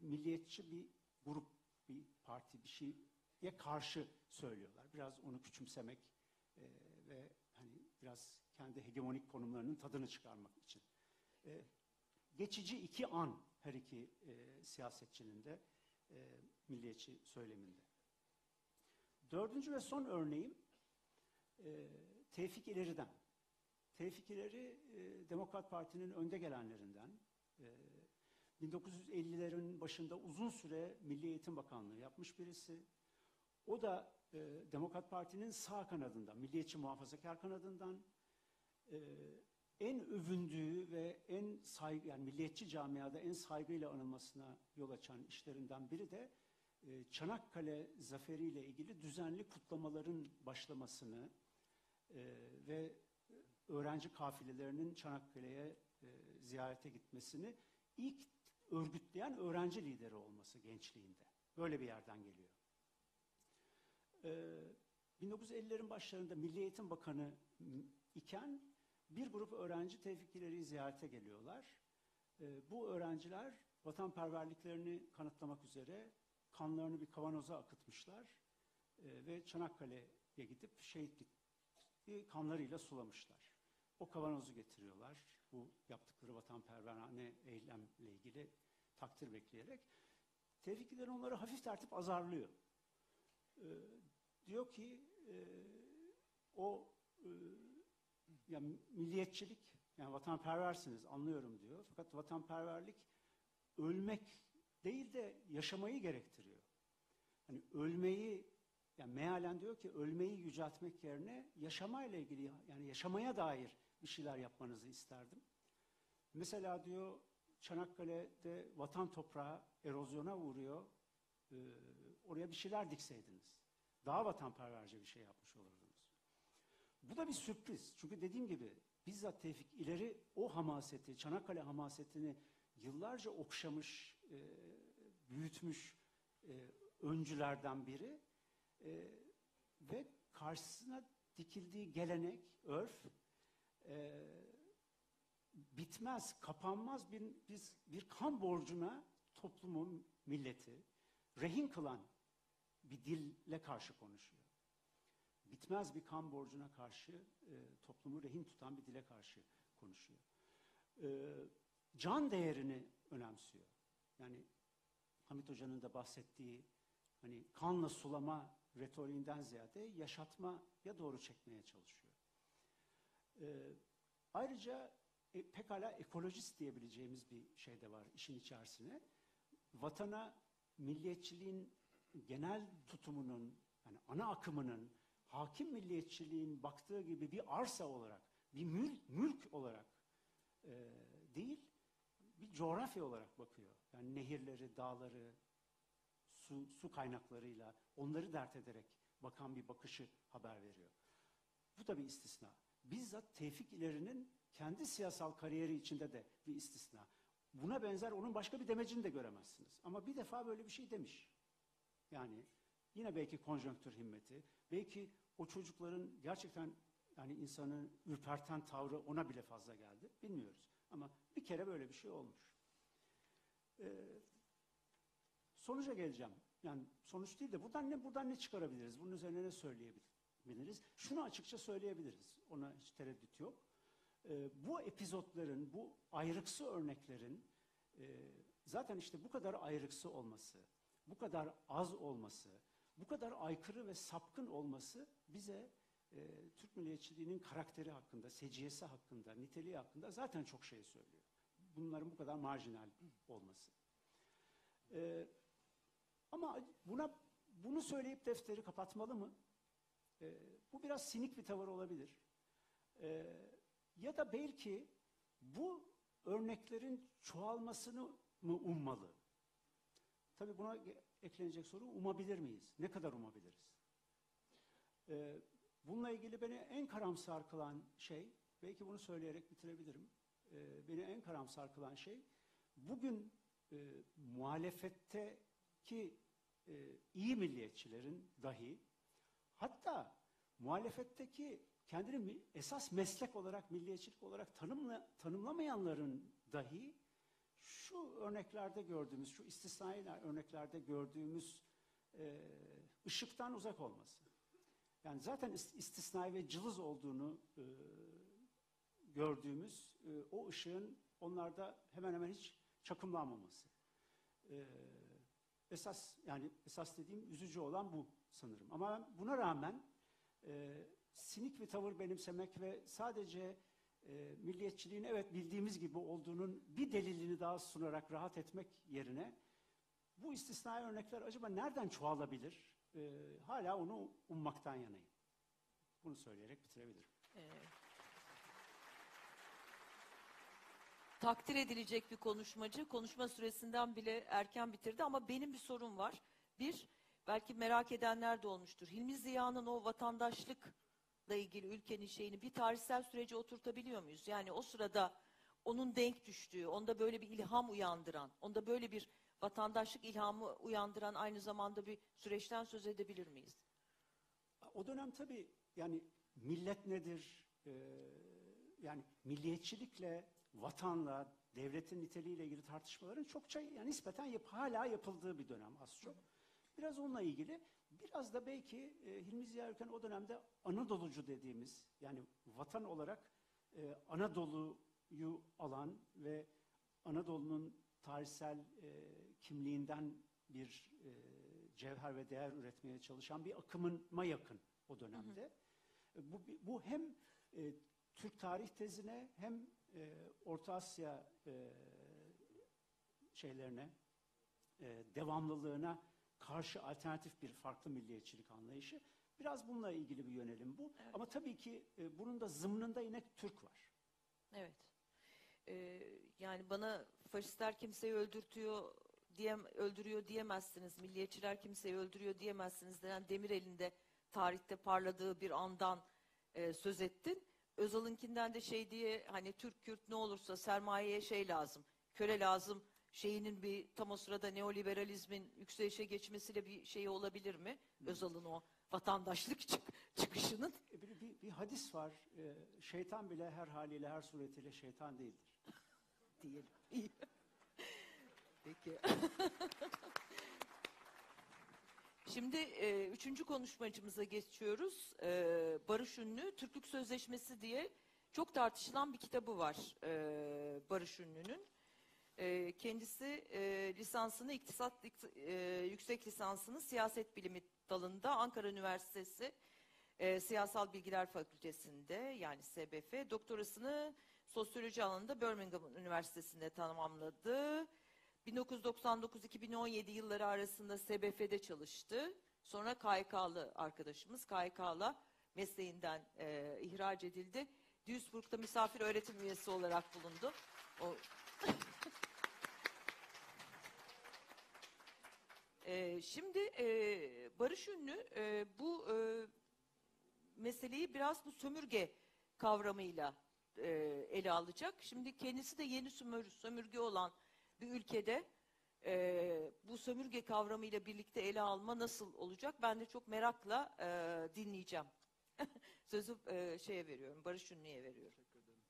milliyetçi bir grup, bir parti, bir şeye karşı söylüyorlar. Biraz onu küçümsemek ve hani biraz kendi hegemonik konumlarının tadını çıkarmak için. Geçici iki an her iki siyasetçinin de milliyetçi söyleminde. Dördüncü ve son örneğim Tevfik İleri'den. Tevfik İleri Demokrat Parti'nin önde gelenlerinden. 1950'lerin başında uzun süre Milli Eğitim Bakanlığı yapmış birisi. O da Demokrat Parti'nin sağ kanadından, milliyetçi muhafazakar kanadından. en övündüğü ve en saygı, yani milliyetçi camiada en saygıyla anılmasına yol açan işlerinden biri de Çanakkale zaferiyle ilgili düzenli kutlamaların başlamasını ve öğrenci kafilelerinin Çanakkale'ye ziyarete gitmesini ilk örgütleyen öğrenci lideri olması gençliğinde. Böyle bir yerden geliyor. 1950'lerin başlarında Milli Eğitim Bakanı iken bir grup öğrenci Tevfik İleri'yi ziyarete geliyorlar. Bu öğrenciler vatanperverliklerini kanıtlamak üzere kanlarını bir kavanoza akıtmışlar ve Çanakkale'ye gidip şehitlikleri kanlarıyla sulamışlar. O kavanozu getiriyorlar. Bu yaptıkları vatanperverane eylemle ilgili takdir bekleyerek. Tevfik İleri onları hafif tertip azarlıyor. Diyor ki yani milliyetçilik, yani vatanperversiniz anlıyorum diyor. Fakat vatanperverlik ölmek değil de yaşamayı gerektiriyor. Hani ölmeyi, yani mealen diyor ki ölmeyi yüceltmek yerine yaşamayla ilgili, yani yaşamaya dair bir şeyler yapmanızı isterdim. Mesela diyor Çanakkale'de vatan toprağı erozyona uğruyor. Oraya bir şeyler dikseydiniz. Daha vatanperverce bir şey yapmış olurdunuz. Bu da bir sürpriz. Çünkü dediğim gibi bizzat Tevfik İleri o hamaseti, Çanakkale hamasetini yıllarca okşamış, büyütmüş öncülerden biri. Ve karşısına dikildiği gelenek, örf, bitmez, kapanmaz bir kan borcuna toplumun, milleti rehin kılan bir dille karşı konuşuyor. Bitmez bir kan borcuna karşı toplumu rehin tutan bir dile karşı konuşuyor. Can değerini önemsiyor. Yani Hamit Hoca'nın da bahsettiği hani kanla sulama retoriğinden ziyade yaşatmaya doğru çekmeye çalışıyor. Ayrıca pekala ekolojist diyebileceğimiz bir şey de var işin içerisine. Vatana milliyetçiliğin genel tutumunun, yani ana akımının, hakim milliyetçiliğin baktığı gibi bir arsa olarak, bir mülk olarak değil, bir coğrafya olarak bakıyor. Yani nehirleri, dağları, su kaynaklarıyla onları dert ederek bakan bir bakışı haber veriyor. Bu da bir istisna. Bizzat Tevfik İleri'nin kendi siyasal kariyeri içinde de bir istisna. Buna benzer onun başka bir demecini de göremezsiniz. Ama bir defa böyle bir şey demiş. Yani yine belki konjonktür himmeti, belki o çocukların gerçekten yani insanı ürperten tavrı ona bile fazla geldi. Bilmiyoruz. Ama bir kere böyle bir şey olmuş. Sonuca geleceğim. Yani sonuç değil de buradan ne çıkarabiliriz? Bunun üzerine ne söyleyebiliriz? Şunu açıkça söyleyebiliriz. Ona hiç tereddüt yok. Bu epizotların, bu ayrıksı örneklerin zaten işte bu kadar ayrıksı olması, bu kadar az olması, bu kadar aykırı ve sapkın olması bize Türk milliyetçiliğinin karakteri hakkında, seciyesi hakkında, niteliği hakkında zaten çok şey söylüyor. Bunların bu kadar marjinal olması. Ama bunu söyleyip defteri kapatmalı mı? Bu biraz sinik bir tavır olabilir. Ya da belki bu örneklerin çoğalmasını mı ummalı? Tabii buna eklenecek soru, umabilir miyiz? Ne kadar umabiliriz? Bununla ilgili beni en karamsar kılan şey, belki bunu söyleyerek bitirebilirim. Beni en karamsar kılan şey, bugün muhalefetteki iyi milliyetçilerin dahi, hatta muhalefetteki kendini esas meslek olarak, milliyetçilik olarak tanımlamayanların dahi şu örneklerde gördüğümüz, şu istisnai örneklerde gördüğümüz ışıktan uzak olması. Yani zaten istisnai ve cılız olduğunu gördüğümüz o ışığın onlarda hemen hemen hiç çakımlanmaması. Esas dediğim üzücü olan bu sanırım. Ama buna rağmen sinik bir tavır benimsemek ve sadece milliyetçiliğin evet bildiğimiz gibi olduğunun bir delilini daha sunarak rahat etmek yerine bu istisnai örnekler acaba nereden çoğalabilir? Hala onu ummaktan yanayım. Bunu söyleyerek bitirebilirim. takdir edilecek bir konuşmacı. Konuşma süresinden bile erken bitirdi ama benim bir sorum var. Bir, belki merak edenler de olmuştur. Hilmi Ziya'nın o vatandaşlıkla ilgili ülkenin şeyini bir tarihsel sürece oturtabiliyor muyuz? Yani o sırada onun denk düştüğü, onda böyle bir ilham uyandıran, onda böyle bir vatandaşlık ilhamı uyandıran aynı zamanda bir süreçten söz edebilir miyiz? O dönem tabii yani millet nedir, yani milliyetçilikle, vatanla, devletin niteliğiyle ilgili tartışmaların çokça yani nispeten hala yapıldığı bir dönem az çok. Biraz onunla ilgili, biraz da belki Hilmi Ziya Ülken o dönemde Anadolucu dediğimiz, yani vatan olarak Anadolu'yu alan ve Anadolu'nun tarihsel kimliğinden bir cevher ve değer üretmeye çalışan bir akımına yakın o dönemde. Bu hem Türk tarih tezine hem Orta Asya şeylerine, devamlılığına karşı alternatif bir farklı milliyetçilik anlayışı. Biraz bununla ilgili bir yönelim bu. Evet. Ama tabii ki bunun da zımnında yine Türk var. Evet. Yani bana faşistler kimseyi öldürüyor diyemezsiniz, milliyetçiler kimseyi öldürüyor diyemezsiniz denen Demirel'in tarihte parladığı bir andan söz ettin. Özal'ınkinden de şey diye hani Türk Kürt ne olursa sermayeye şey lazım, köle lazım şeyinin bir tam o sırada neoliberalizmin yükselişe geçmesiyle bir şey olabilir mi? Özal'ın o vatandaşlık çıkışının. Bir hadis var. Şeytan bile her haliyle, her suretiyle şeytan değildir. Diyelim. İyi. Peki. Şimdi üçüncü konuşmacımıza geçiyoruz. Barış Ünlü, Türklük Sözleşmesi diye çok tartışılan bir kitabı var Barış Ünlü'nün. Kendisi lisansını yüksek lisansını siyaset bilimi dalında Ankara Üniversitesi Siyasal Bilgiler Fakültesi'nde yani SBF, doktorasını sosyoloji alanında Birmingham Üniversitesi'nde tamamladı. 1999-2017 yılları arasında SBF'de çalıştı. Sonra KYK'lı arkadaşımız KYK'la mesleğinden ihraç edildi. Duisburg'da misafir öğretim üyesi olarak bulundu. Şimdi Barış Ünlü bu meseleyi biraz bu sömürge kavramıyla ele alacak. Şimdi kendisi de yeni sömürge olan bir ülkede bu sömürge kavramıyla birlikte ele alma nasıl olacak? Ben de çok merakla dinleyeceğim. Sözü şeye veriyorum, Barış Ünlü'ye veriyorum. Teşekkür ederim.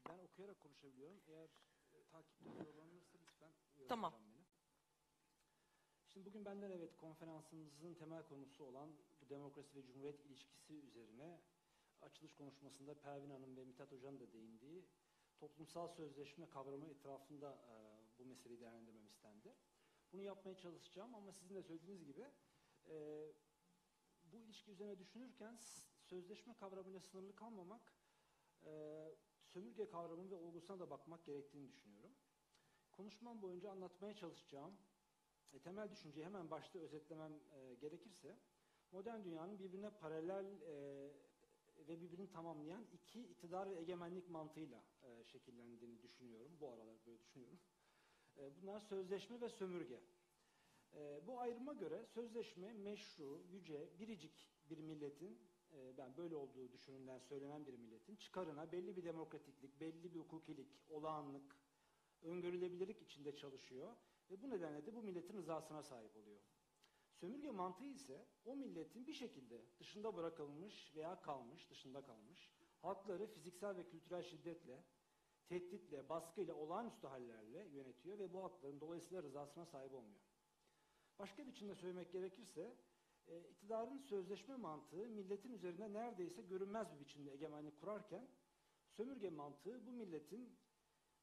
Ben okuyarak konuşabiliyorum. Eğer takipte zorlanırsa lütfen Tamam. beni. Şimdi bugün benden evet konferansımızın temel konusu olan bu demokrasi ve cumhuriyet ilişkisi üzerine açılış konuşmasında Pervin Hanım ve Mithat Hoca'nın da değindiği toplumsal sözleşme kavramı etrafında bu meseleyi değerlendirmem istendi. Bunu yapmaya çalışacağım ama sizin de söylediğiniz gibi bu ilişki üzerine düşünürken sözleşme kavramıyla sınırlı kalmamak, sömürge kavramı ve olgusuna da bakmak gerektiğini düşünüyorum. Konuşmam boyunca anlatmaya çalışacağım temel düşünceyi hemen başta özetlemem gerekirse, modern dünyanın birbirine paralel ve birbirini tamamlayan iki iktidar ve egemenlik mantığıyla şekillendiğini düşünüyorum. Bu aralar böyle düşünüyorum. Bunlar sözleşme ve sömürge. Bu ayrıma göre sözleşme meşru, yüce, biricik bir milletin, ben böyle olduğu düşünülen, söylenen bir milletin çıkarına belli bir demokratiklik, belli bir hukukilik, olağanlık, öngörülebilirlik içinde çalışıyor ve bu nedenle de bu milletin rızasına sahip oluyor. Sömürge mantığı ise o milletin bir şekilde dışında bırakılmış veya dışında kalmış, halkları fiziksel ve kültürel şiddetle, tehditle, baskıyla, olağanüstü hallerle yönetiyor ve bu halkların dolayısıyla rızasına sahip olmuyor. Başka biçimde söylemek gerekirse, iktidarın sözleşme mantığı milletin üzerinde neredeyse görünmez bir biçimde egemenlik kurarken, sömürge mantığı bu milletin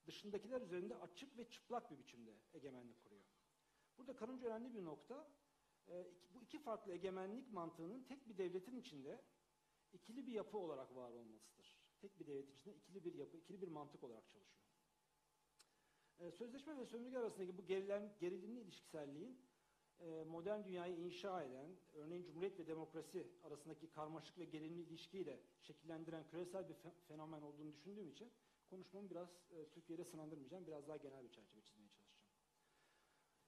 dışındakiler üzerinde açık ve çıplak bir biçimde egemenlik kuruyor. Burada karınca önemli bir nokta, bu iki farklı egemenlik mantığının tek bir devletin içinde ikili bir yapı olarak var olmasıdır. Tek bir devletin içinde ikili bir yapı, ikili bir mantık olarak çalışıyor. Sözleşme ve sömürge arasındaki bu gerilimli ilişkiselliğin modern dünyayı inşa eden, örneğin cumhuriyet ve demokrasi arasındaki karmaşık ve gerilimli ilişkiyle şekillendiren küresel bir fenomen olduğunu düşündüğüm için Konuşmamı biraz Türkiye'de sınırlandırmayacağım, biraz daha genel bir çerçeve çizmeye çalışacağım.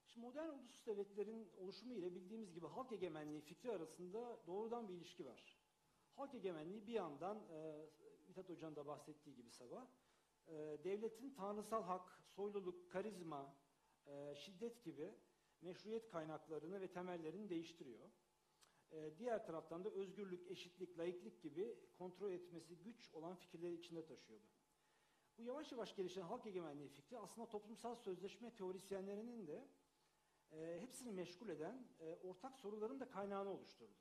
Şimdi modern ulusuz devletlerin oluşumu ile bildiğimiz gibi halk egemenliği fikri arasında doğrudan bir ilişki var. Halk egemenliği bir yandan, Mithat Hoca'nın da bahsettiği gibi sabah, devletin tanrısal hak, soyluluk, karizma, şiddet gibi meşruiyet kaynaklarını ve temellerini değiştiriyor. Diğer taraftan da özgürlük, eşitlik, laiklik gibi kontrol etmesi güç olan fikirleri içinde taşıyor bu. Bu yavaş yavaş gelişen halk egemenliği fikri aslında toplumsal sözleşme teorisyenlerinin de hepsini meşgul eden ortak soruların da kaynağını oluşturdu.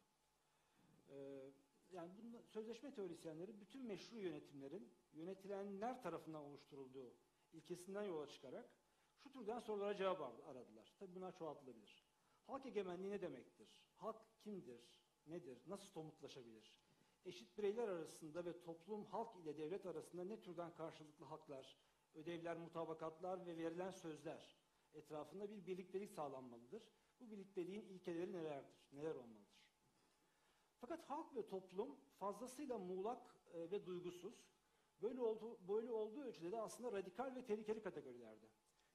Yani sözleşme teorisyenleri bütün meşru yönetimlerin yönetilenler tarafından oluşturulduğu ilkesinden yola çıkarak şu türden sorulara cevap aradılar. Tabii bunlar çoğaltılabilir. Halk egemenliği ne demektir? Halk kimdir? Nedir? Nasıl somutlaşabilir? Eşit bireyler arasında ve toplum, halk ile devlet arasında ne türden karşılıklı haklar, ödevler, mutabakatlar ve verilen sözler etrafında bir birliktelik sağlanmalıdır. Bu birlikteliğin ilkeleri nelerdir? Neler olmalıdır? Fakat halk ve toplum fazlasıyla muğlak ve duygusuz. Böyle olduğu ölçüde de aslında radikal ve tehlikeli kategorilerde.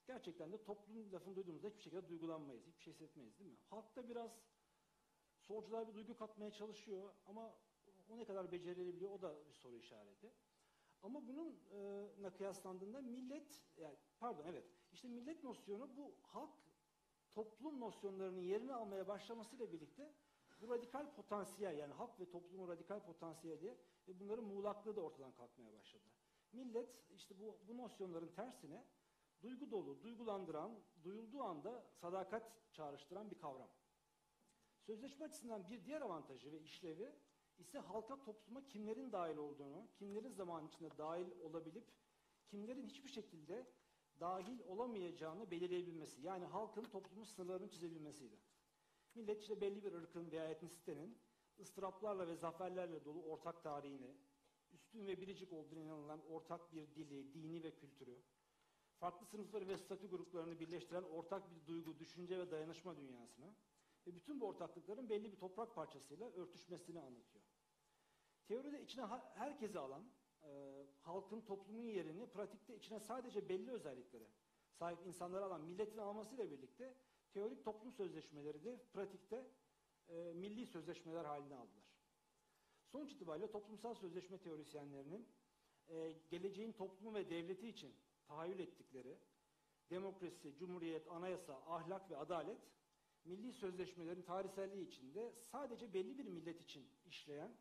Gerçekten de toplum lafını duyduğumuzda hiçbir şekilde duygulanmayız, hiçbir şey hissetmeyiz değil mi? Halkta biraz solcular bir duygu katmaya çalışıyor ama o ne kadar becerilebiliyor o da bir soru işareti. Ama bununla kıyaslandığında millet nosyonu bu halk toplum nosyonlarının yerini almaya başlamasıyla birlikte bu radikal potansiyel, yani halk ve toplumun radikal potansiyeli ve bunların muğlaklığı da ortadan kalkmaya başladı. Millet işte bu nosyonların tersine duygu dolu, duygulandıran, duyulduğu anda sadakat çağrıştıran bir kavram. Sözleşme açısından bir diğer avantajı ve işlevi ise halka, topluma kimlerin dahil olduğunu, kimlerin zaman içinde dahil olabilip kimlerin hiçbir şekilde dahil olamayacağını belirleyebilmesi. Yani halkın toplumun sınırlarını çizebilmesiydi. Millet işte belli bir ırkın veya etnisitenin ıstıraplarla ve zaferlerle dolu ortak tarihini, üstün ve biricik olduğuna inanılan ortak bir dili, dini ve kültürü, farklı sınıfları ve statü gruplarını birleştiren ortak bir duygu, düşünce ve dayanışma dünyasını ve bütün bu ortaklıkların belli bir toprak parçasıyla örtüşmesini anlatıyor. Teoride içine herkesi alan, halkın, toplumun yerini pratikte içine sadece belli özelliklere sahip insanları alan milletin almasıyla birlikte teorik toplum sözleşmeleri de pratikte milli sözleşmeler haline aldılar. Sonuç itibariyle toplumsal sözleşme teorisyenlerinin geleceğin toplumu ve devleti için tahayyül ettikleri demokrasi, cumhuriyet, anayasa, ahlak ve adalet milli sözleşmelerin tarihselliği içinde sadece belli bir millet için işleyen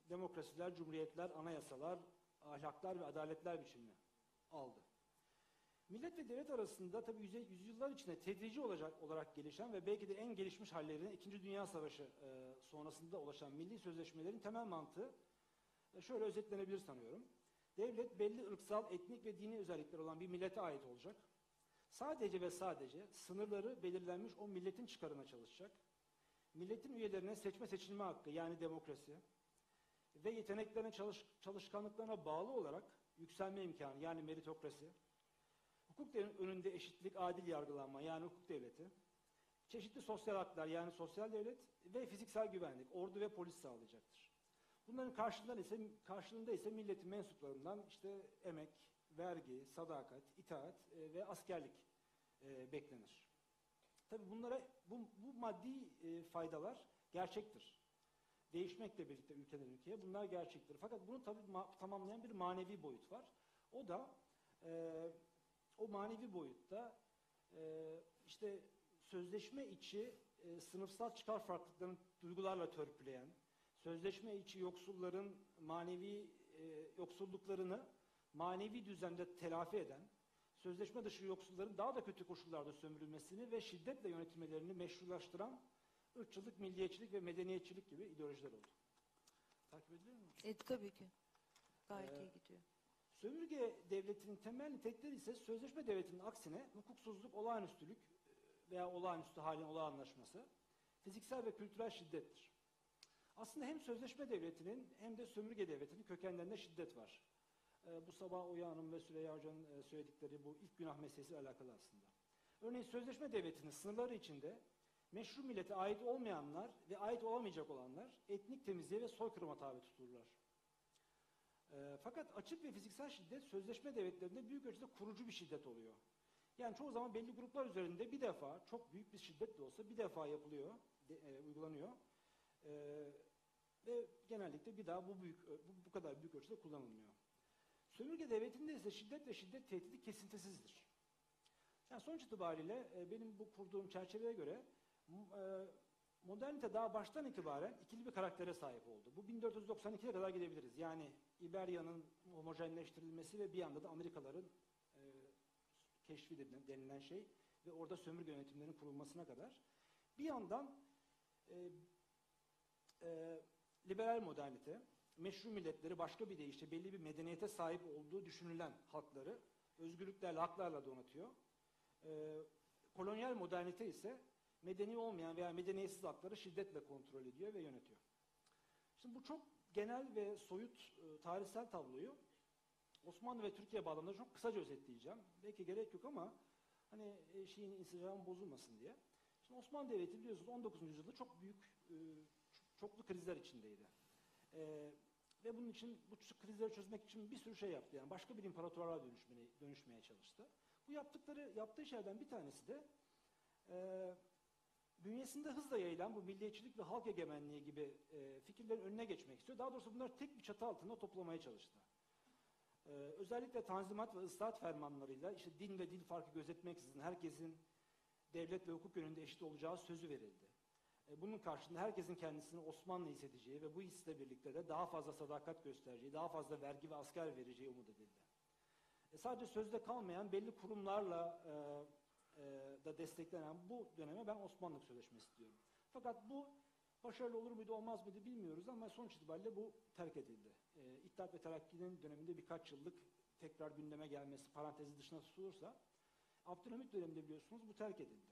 demokrasiler, cumhuriyetler, anayasalar, ahlaklar ve adaletler biçimini aldı. Millet ve devlet arasında tabii yüzyıllar içinde tedrici olarak gelişen ve belki de en gelişmiş hallerine İkinci Dünya Savaşı sonrasında ulaşan milli sözleşmelerin temel mantığı şöyle özetlenebilir sanıyorum. Devlet belli ırksal, etnik ve dini özellikleri olan bir millete ait olacak. Sadece ve sadece sınırları belirlenmiş o milletin çıkarına çalışacak. Milletin üyelerine seçme seçilme hakkı, yani demokrasi ve yeteneklerine, çalışkanlıklarına bağlı olarak yükselme imkanı, yani meritokrasi, hukuk önünde eşitlik, adil yargılanma, yani hukuk devleti, çeşitli sosyal haklar, yani sosyal devlet ve fiziksel güvenlik, ordu ve polis sağlayacaktır. Bunların karşılığında ise milletin mensuplarından işte emek, vergi, sadakat, itaat ve askerlik beklenir. Tabii bu maddi faydalar gerçektir. Değişmekle birlikte ülkeden ülkeye bunlar gerçektir. Fakat bunu tabii tamamlayan bir manevi boyut var. O da o manevi boyutta işte sözleşme içi sınıfsal çıkar farklılıklarını duygularla törpüleyen, sözleşme içi yoksulların manevi yoksulluklarını manevi düzende telafi eden, sözleşme dışı yoksulların daha da kötü koşullarda sömürülmesini ve şiddetle yönetilmelerini meşrulaştıran ırkçılık, milliyetçilik ve medeniyetçilik gibi ideolojiler oldu. Takip ediliyor mu? Tabii ki. Gayet iyi gidiyor. Sömürge devletinin temel nitelikleri ise sözleşme devletinin aksine hukuksuzluk, olağanüstülük veya olağanüstü halin olağanlaşması, fiziksel ve kültürel şiddettir. Aslında hem sözleşme devletinin hem de sömürge devletinin kökenlerinde şiddet var. Bu sabah Oya Hanım ve Süreyya Hoca'nın söyledikleri bu ilk günah meselesiyle alakalı aslında. Örneğin sözleşme devletinin sınırları içinde meşru millete ait olmayanlar ve ait olamayacak olanlar etnik temizliğe ve soykırıma tabi tutulurlar. Fakat açık ve fiziksel şiddet sözleşme devletlerinde büyük ölçüde kurucu bir şiddet oluyor. Yani çoğu zaman belli gruplar üzerinde bir defa, çok büyük bir şiddet de olsa bir defa yapılıyor, uygulanıyor. Ve genellikle bir daha bu kadar büyük ölçüde kullanılmıyor. Sömürge devletinde ise şiddet ve şiddet tehdidi kesintisizdir. Yani sonuç itibariyle benim bu kurduğum çerçeveye göre modernite daha baştan itibaren ikili bir karaktere sahip oldu. Bu 1492'ye kadar gidebiliriz. Yani İberya'nın homojenleştirilmesi ve bir yanda da Amerikaların keşfi denilen şey ve orada sömürge yönetimlerinin kurulmasına kadar. Bir yandan liberal modernite, meşru milletleri başka bir deyişle belli bir medeniyete sahip olduğu düşünülen halkları özgürlüklerle, haklarla donatıyor. Kolonyal modernite ise medeni olmayan veya medeniyetsiz hakları şiddetle kontrol ediyor ve yönetiyor. Şimdi bu çok genel ve soyut tarihsel tabloyu Osmanlı ve Türkiye bağlamında çok kısaca özetleyeceğim. Belki gerek yok ama hani şeyin insicamı bozulmasın diye. Şimdi Osmanlı Devleti biliyorsunuz 19. yüzyılda çok büyük çoklu krizler içindeydi. Ve bunun için bu krizleri çözmek için bir sürü şey yaptı. Yani başka bir imparatorluğa dönüşmeye çalıştı. Bu yaptığı şeylerden bir tanesi de bünyesinde hızla yayılan bu milliyetçilik ve halk egemenliği gibi fikirlerin önüne geçmek istiyor. Daha doğrusu bunları tek bir çatı altında toplamaya çalıştı. Özellikle Tanzimat ve Islahat fermanlarıyla işte din ve dil farkı gözetmeksizin herkesin devlet ve hukuk yönünde eşit olacağı sözü verildi. Bunun karşılığında herkesin kendisini Osmanlı hissedeceği ve bu hisle birlikte de daha fazla sadakat göstereceği, daha fazla vergi ve asker vereceği umut edildi. Sadece sözde kalmayan belli kurumlarla da desteklenen bu döneme ben Osmanlı Sözleşmesi diyorum. Fakat bu başarılı olur muydu olmaz mıydı bilmiyoruz ama sonuç itibariyle bu terk edildi. İttihat ve Terakki'nin döneminde birkaç yıllık tekrar gündeme gelmesi parantezi dışına tutulursa Abdülhamit döneminde biliyorsunuz bu terk edildi.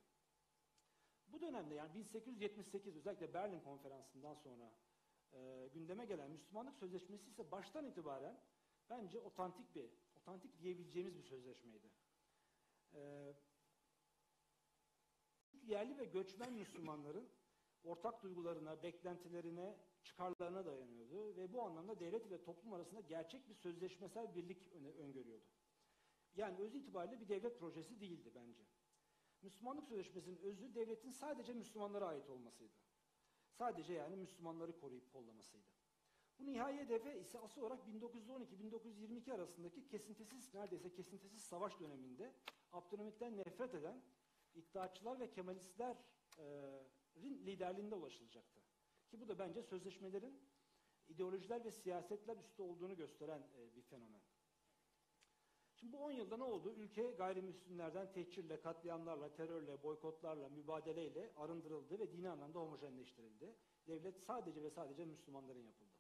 Bu dönemde yani 1878 özellikle Berlin Konferansı'ndan sonra gündeme gelen Müslümanlık Sözleşmesi ise baştan itibaren bence otantik diyebileceğimiz bir sözleşmeydi. Yerli ve göçmen Müslümanların ortak duygularına, beklentilerine, çıkarlarına dayanıyordu ve bu anlamda devlet ile toplum arasında gerçek bir sözleşmesel birlik öngörüyordu. Yani öz itibariyle bir devlet projesi değildi bence. Müslümanlık Sözleşmesi'nin özü devletin sadece Müslümanlara ait olmasıydı. Sadece yani Müslümanları koruyup kollamasıydı. Bu nihai hedefe ise asıl olarak 1912-1922 arasındaki neredeyse kesintisiz savaş döneminde Abdülhamit'ten nefret eden İttihatçılar ve Kemalistlerin liderliğinde ulaşılacaktı. Ki bu da bence sözleşmelerin ideolojiler ve siyasetler üstü olduğunu gösteren bir fenomen. Şimdi bu 10 yılda ne oldu? Ülke gayrimüslimlerden tehcirle, katliamlarla, terörle, boykotlarla, mübadeleyle arındırıldı ve dini anlamda homojenleştirildi. Devlet sadece ve sadece Müslümanların yapıldı.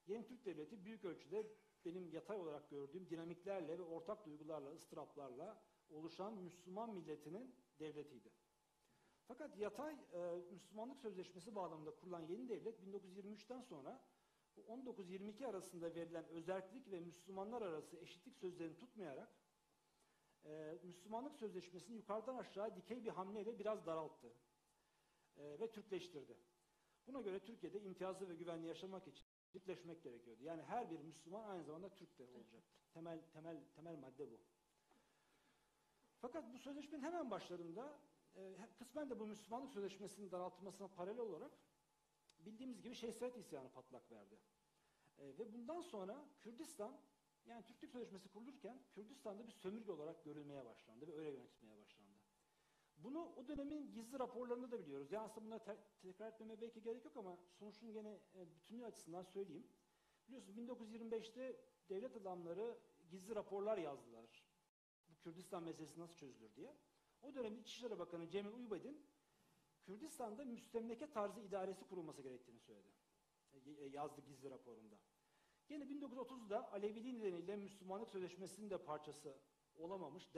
Yeni Türk Devleti büyük ölçüde benim yatay olarak gördüğüm dinamiklerle ve ortak duygularla, ıstıraplarla oluşan Müslüman milletinin devletiydi. Fakat yatay Müslümanlık Sözleşmesi bağlamında kurulan yeni devlet 1923'ten sonra bu 19-22 arasında verilen özerklik ve Müslümanlar arası eşitlik sözlerini tutmayarak Müslümanlık Sözleşmesi'ni yukarıdan aşağı dikey bir hamleyle biraz daralttı ve Türkleştirdi. Buna göre Türkiye'de imtiyazlı ve güvenli yaşamak için Türkleşmek gerekiyordu. Yani her bir Müslüman aynı zamanda Türk de olacaktı. Temel madde bu. Fakat bu sözleşmenin hemen başlarında kısmen de bu Müslümanlık Sözleşmesi'nin daraltılmasına paralel olarak bildiğimiz gibi Şeyh isyanı patlak verdi. Ve bundan sonra Kürdistan, yani Türklük Sözleşmesi kurulurken Kürdistan'da bir sömürge olarak görülmeye başlandı ve öyle yönetilmeye başlandı. Bunu o dönemin gizli raporlarında da biliyoruz. Yani aslında bunları tekrar etmeme belki gerek yok ama sonuçun gene bütünlüğü açısından söyleyeyim. Biliyorsunuz 1925'te devlet adamları gizli raporlar yazdılar. Bu Kürdistan meselesi nasıl çözülür diye. O dönemin İçişleri Bakanı Cemil Uybadin, Kürdistan'da müstemleke tarzı idaresi kurulması gerektiğini söyledi. Yazdı gizli raporunda. Yine 1930'da Aleviliği nedeniyle Müslümanlık Sözleşmesi'nin de parçası olamamış,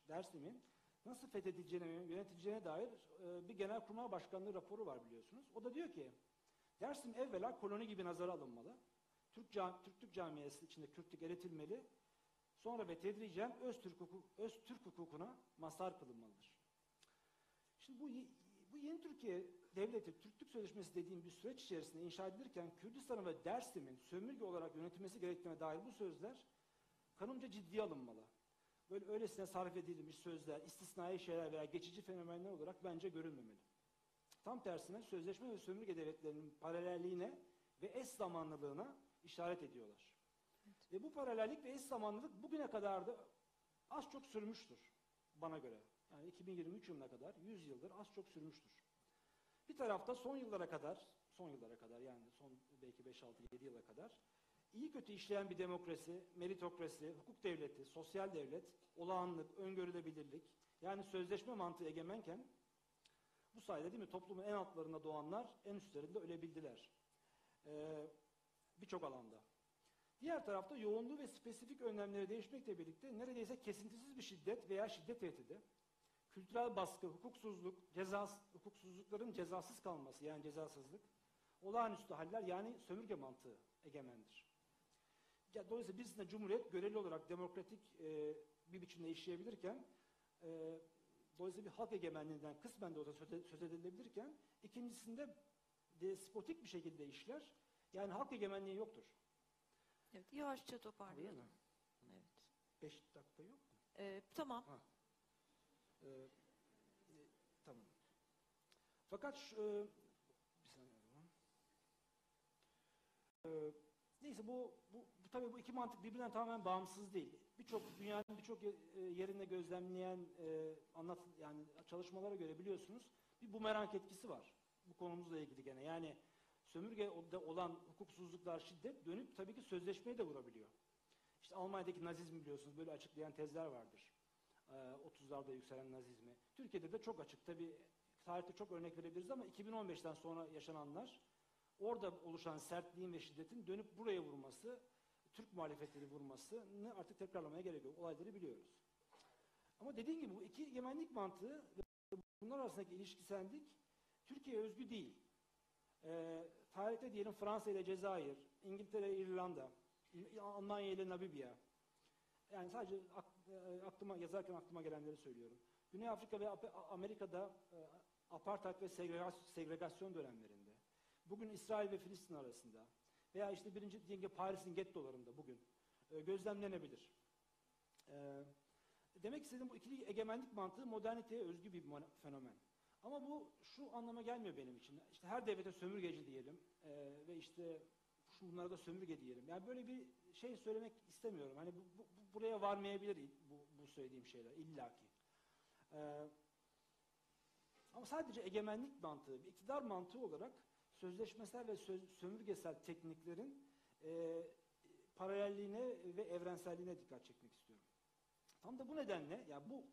Dersim'in nasıl fethedileceğine, yönetileceğine dair bir Genelkurmay Başkanlığı raporu var biliyorsunuz. O da diyor ki, Dersim evvela koloni gibi nazara alınmalı, Türklük camiası içinde Kürtlük eritilmeli, sonra ve tedricen Öztürk hukukuna mazhar kılınmalıdır. Şimdi bu yeni Türkiye devleti Türklük Sözleşmesi dediğim bir süreç içerisinde inşa edilirken Kürdistan'ın ve Dersim'in sömürge olarak yönetilmesi gerektiğine dair bu sözler kanımca ciddiye alınmalı. Böyle öylesine sarf edilmiş sözler, istisnai şeyler veya geçici fenomenler olarak bence görülmemeli. Tam tersine sözleşme ve sömürge devletlerinin paralelliğine ve eş zamanlılığına işaret ediyorlar. Evet. Ve bu paralellik ve eş zamanlılık bugüne kadar da az çok sürmüştür bana göre. Yani 2023 yılına kadar 100 yıldır az çok sürmüştür. Bir tarafta son yıllara kadar yani son belki 5-6-7 yıla kadar iyi kötü işleyen bir demokrasi, meritokrasi, hukuk devleti, sosyal devlet, olağanlık, öngörülebilirlik, yani sözleşme mantığı egemenken bu sayede değil mi toplumun en altlarında doğanlar en üstlerinde ölebildiler. Birçok alanda. Diğer tarafta yoğunluğu ve spesifik önlemleri değişmekle birlikte neredeyse kesintisiz bir şiddet veya şiddet tehdidi, kültürel baskı, hukuksuzluk, hukuksuzlukların cezasız kalması yani cezasızlık, olağanüstü haller yani sömürge mantığı egemendir. Dolayısıyla birisinde Cumhuriyet göreli olarak demokratik bir biçimde işleyebilirken, dolayısıyla bir halk egemenliğinden kısmen de olsa söz edilebilirken, ikincisinde despotik bir şekilde işler, yani halk egemenliği yoktur. Evet, yavaşça toparlayalım. Evet. 5 dakika yok mu? Tamam. Tamam. Fakat bir saniye. Neyse tabii bu iki mantık birbirinden tamamen bağımsız değil. Dünyanın birçok yerinde gözlemleyen yani çalışmalara göre biliyorsunuz bir bumerang etkisi var. Bu konumuzla ilgili gene. Yani sömürgede olan hukuksuzluklar, şiddet dönüp tabii ki sözleşmeye de vurabiliyor. İşte Almanya'daki nazizmi biliyorsunuz böyle açıklayan tezler vardır. 30'larda yükselen nazizmi. Türkiye'de de çok açık. Tabii tarihte çok örnek verebiliriz ama 2015'ten sonra yaşananlar, orada oluşan sertliğin ve şiddetin dönüp buraya vurması, Türk muhalefetleri vurmasını artık tekrarlamaya gerek yok. Olayları biliyoruz. Ama dediğim gibi bu iki egemenlik mantığı ve bunlar arasındaki ilişkisellik Türkiye'ye özgü değil. Tarihte diyelim Fransa ile Cezayir, İngiltere ile İrlanda, Almanya ile Namibya. Yani sadece yazarken aklıma gelenleri söylüyorum. Güney Afrika ve Amerika'da apartheid ve segregasyon dönemlerinde, bugün İsrail ve Filistin arasında veya işte birinci Paris'in gettolarında bugün gözlemlenebilir. Demek istediğim bu ikili egemenlik mantığı moderniteye özgü bir fenomen. Ama bu şu anlama gelmiyor benim için. İşte her devlete sömürgeci diyelim ve işte bunlara da sömürge diyelim. Yani böyle bir şey söylemek istemiyorum. Hani buraya varmayabilir bu söylediğim şeyler illaki. Ama sadece egemenlik mantığı, bir iktidar mantığı olarak sözleşmesel ve sömürgesel tekniklerin paralelliğine ve evrenselliğine dikkat çekmek istiyorum. Tam da bu nedenle, yani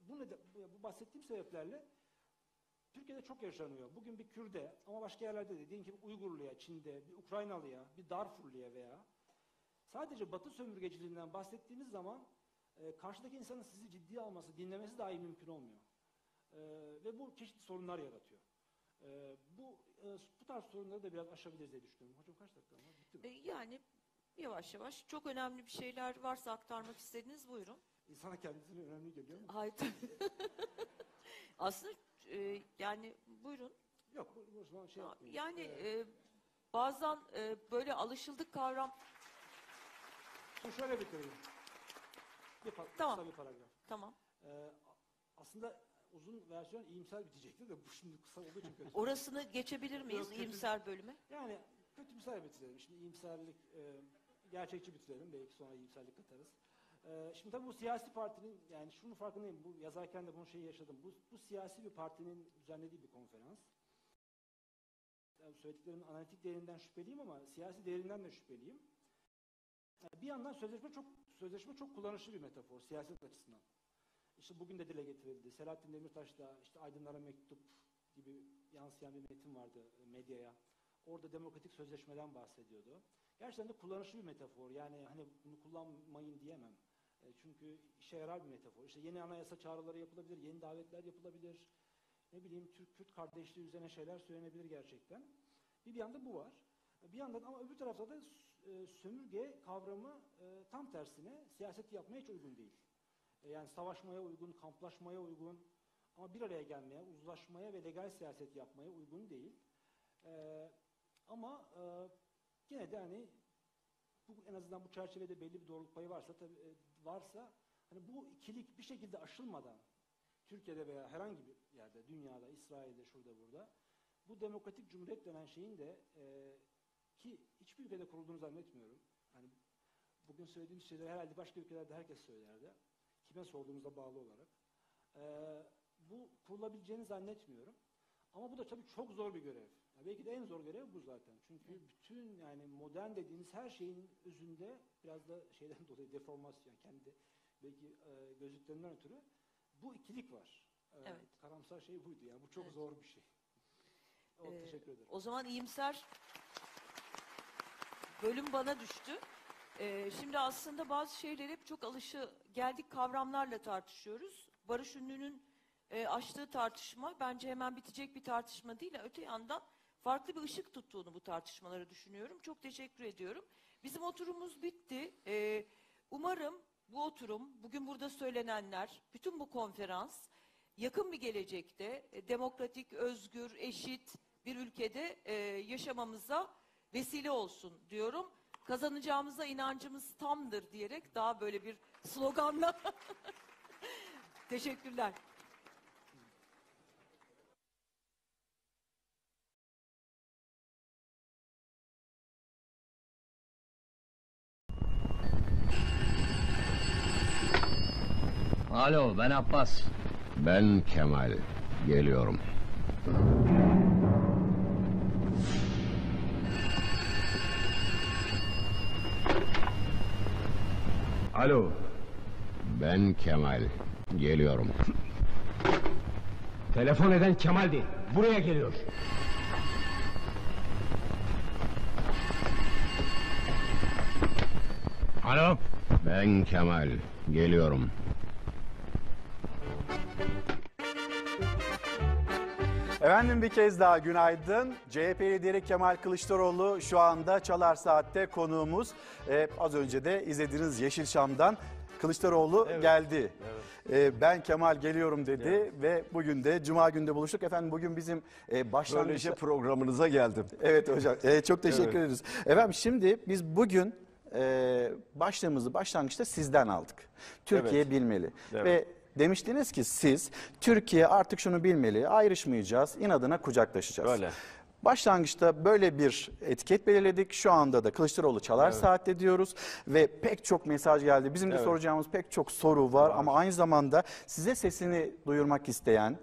bu bahsettiğim sebeplerle Türkiye'de çok yaşanıyor. Bugün bir Kürt'e ama başka yerlerde de, diyelim ki Uygurlu'ya, Çin'de, bir Ukraynalı'ya, bir Darfurlu'ya veya sadece Batı sömürgeciliğinden bahsettiğimiz zaman karşıdaki insanın sizi ciddiye alması, dinlemesi dahi mümkün olmuyor. Ve bu çeşitli sorunlar yaratıyor. Bu tarz sorunları da biraz aşabiliriz diye düşünüyorum. Hocam kaç dakika var? Bitti mi? Yani yavaş yavaş çok önemli bir şeyler varsa aktarmak istediğiniz buyurun. İnsana kendisine önemli geliyor mu? Hayır. Aslında yani buyurun. Yok, bu zaman şey yapmayayım. Yani bazen böyle alışıldık kavram. Şöyle bitireyim. Tamam. Kısa bir paragraf. Tamam. Aslında uzun versiyon iyimser bitecekti de bu şimdi kısa olduğu için kötü. Orasını geçebilir miyiz Yok, iyimser bölüme? Yani kötümser bitirelim. Şimdi iyimserlik, gerçekçi bitirelim. Belki sonra iyimserlik katarız. Şimdi tabii bu siyasi partinin, yani şunun farkındayım, bu yazarken de bunu yaşadım. Bu siyasi bir partinin düzenlediği bir konferans. Yani söylediklerimin analitik değerinden şüpheliyim ama siyasi değerinden de şüpheliyim. Yani bir yandan sözleşme çok kullanışlı bir metafor siyaset açısından. İşte bugün de dile getirildi. Selahattin Demirtaş da işte Aydınlara Mektup gibi yansıyan bir metin vardı medyaya. Orada demokratik sözleşmeden bahsediyordu. Gerçekten de kullanışlı bir metafor. Yani hani bunu kullanmayın diyemem. Çünkü işe yarar bir metafor. İşte yeni anayasa çağrıları yapılabilir, yeni davetler yapılabilir. Ne bileyim Türk-Kürt kardeşliği üzerine şeyler söylenebilir gerçekten. Bir yanda bu var. Bir yandan ama öbür tarafta da sömürge kavramı tam tersine siyaset yapmaya hiç uygun değil. Yani savaşmaya uygun, kamplaşmaya uygun, Ama bir araya gelmeye, uzlaşmaya ve legal siyaset yapmaya uygun değil. Ama yine de hani en azından bu çerçevede belli bir doğruluk payı varsa hani bu ikilik bir şekilde aşılmadan Türkiye'de veya herhangi bir yerde, dünyada, İsrail'de, şurada burada bu demokratik cumhuriyet denen şeyin de ki hiçbir ülkede kurulduğunu zannetmiyorum. Hani bugün söylediğimiz şeyleri herhalde başka ülkelerde herkes söylerdi. Kime sorduğumuza bağlı olarak. Bu kurulabileceğini zannetmiyorum. Ama bu da tabii çok zor bir görev. Yani belki de en zor görev bu zaten. Çünkü bütün yani modern dediğimiz her şeyin özünde biraz da şeyden dolayı deformasyon, kendi belki gözlüklerinden ötürü bu ikilik var. Evet. Karamsar şey buydu yani. Bu çok zor bir şey. Teşekkür ederim. O zaman iyimser bölüm bana düştü. Şimdi aslında bazı şeyleri hep çok geldik kavramlarla tartışıyoruz. Barış Ünlü'nün açtığı tartışma bence hemen bitecek bir tartışma değil. Öte yandan farklı bir ışık tuttuğunu bu tartışmaları düşünüyorum. Çok teşekkür ediyorum. Bizim oturumumuz bitti. Umarım bu oturum, bugün burada söylenenler, bütün bu konferans yakın bir gelecekte demokratik, özgür, eşit bir ülkede yaşamamıza vesile olsun diyorum. Kazanacağımıza inancımız tamdır diyerek daha böyle bir sloganla teşekkürler. Alo, ben Abbas. Ben Kemal. Geliyorum. Alo. Ben Kemal. Geliyorum. Telefon eden Kemal'di. Buraya geliyor. Alo. Ben Kemal. Geliyorum. Efendim bir kez daha günaydın. CHP lideri Kemal Kılıçdaroğlu şu anda Çalar Saat'te konuğumuz. Az önce de izlediğiniz Yeşilçam'dan Kılıçdaroğlu geldi. Evet. Ben Kemal geliyorum dedi ve bugün de Cuma günde buluştuk. Efendim bugün bizim başlangıçta... Böylece programınıza geldim. Evet hocam, çok teşekkür ederiz. Efendim şimdi biz bugün başlığımızı başlangıçta sizden aldık. Türkiye bilmeli. Evet. Ve demiştiniz ki siz Türkiye artık şunu bilmeli, ayrışmayacağız, inadına kucaklaşacağız. Öyle. Başlangıçta böyle bir etiket belirledik. Şu anda da Kılıçdaroğlu Çalar Saat'te diyoruz ve pek çok mesaj geldi. Bizim de soracağımız pek çok soru var ama aynı zamanda size sesini duyurmak isteyen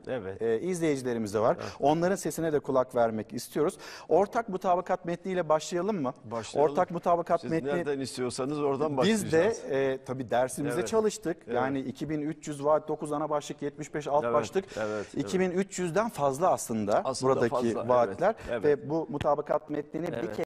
izleyicilerimiz de var. Evet. Onların sesine de kulak vermek istiyoruz. Ortak mutabakat metniyle başlayalım mı? Başlayalım. Ortak mutabakat Siz metni. nereden istiyorsanız oradan başlayacağız. Biz de tabii dersimizde çalıştık. Evet. Yani 2300 vaat, 9 ana başlık, 75 alt başlık. Evet. 2300'den fazla aslında buradaki fazla, vaatler. Evet. Ve bu mutabakat metnini bir kez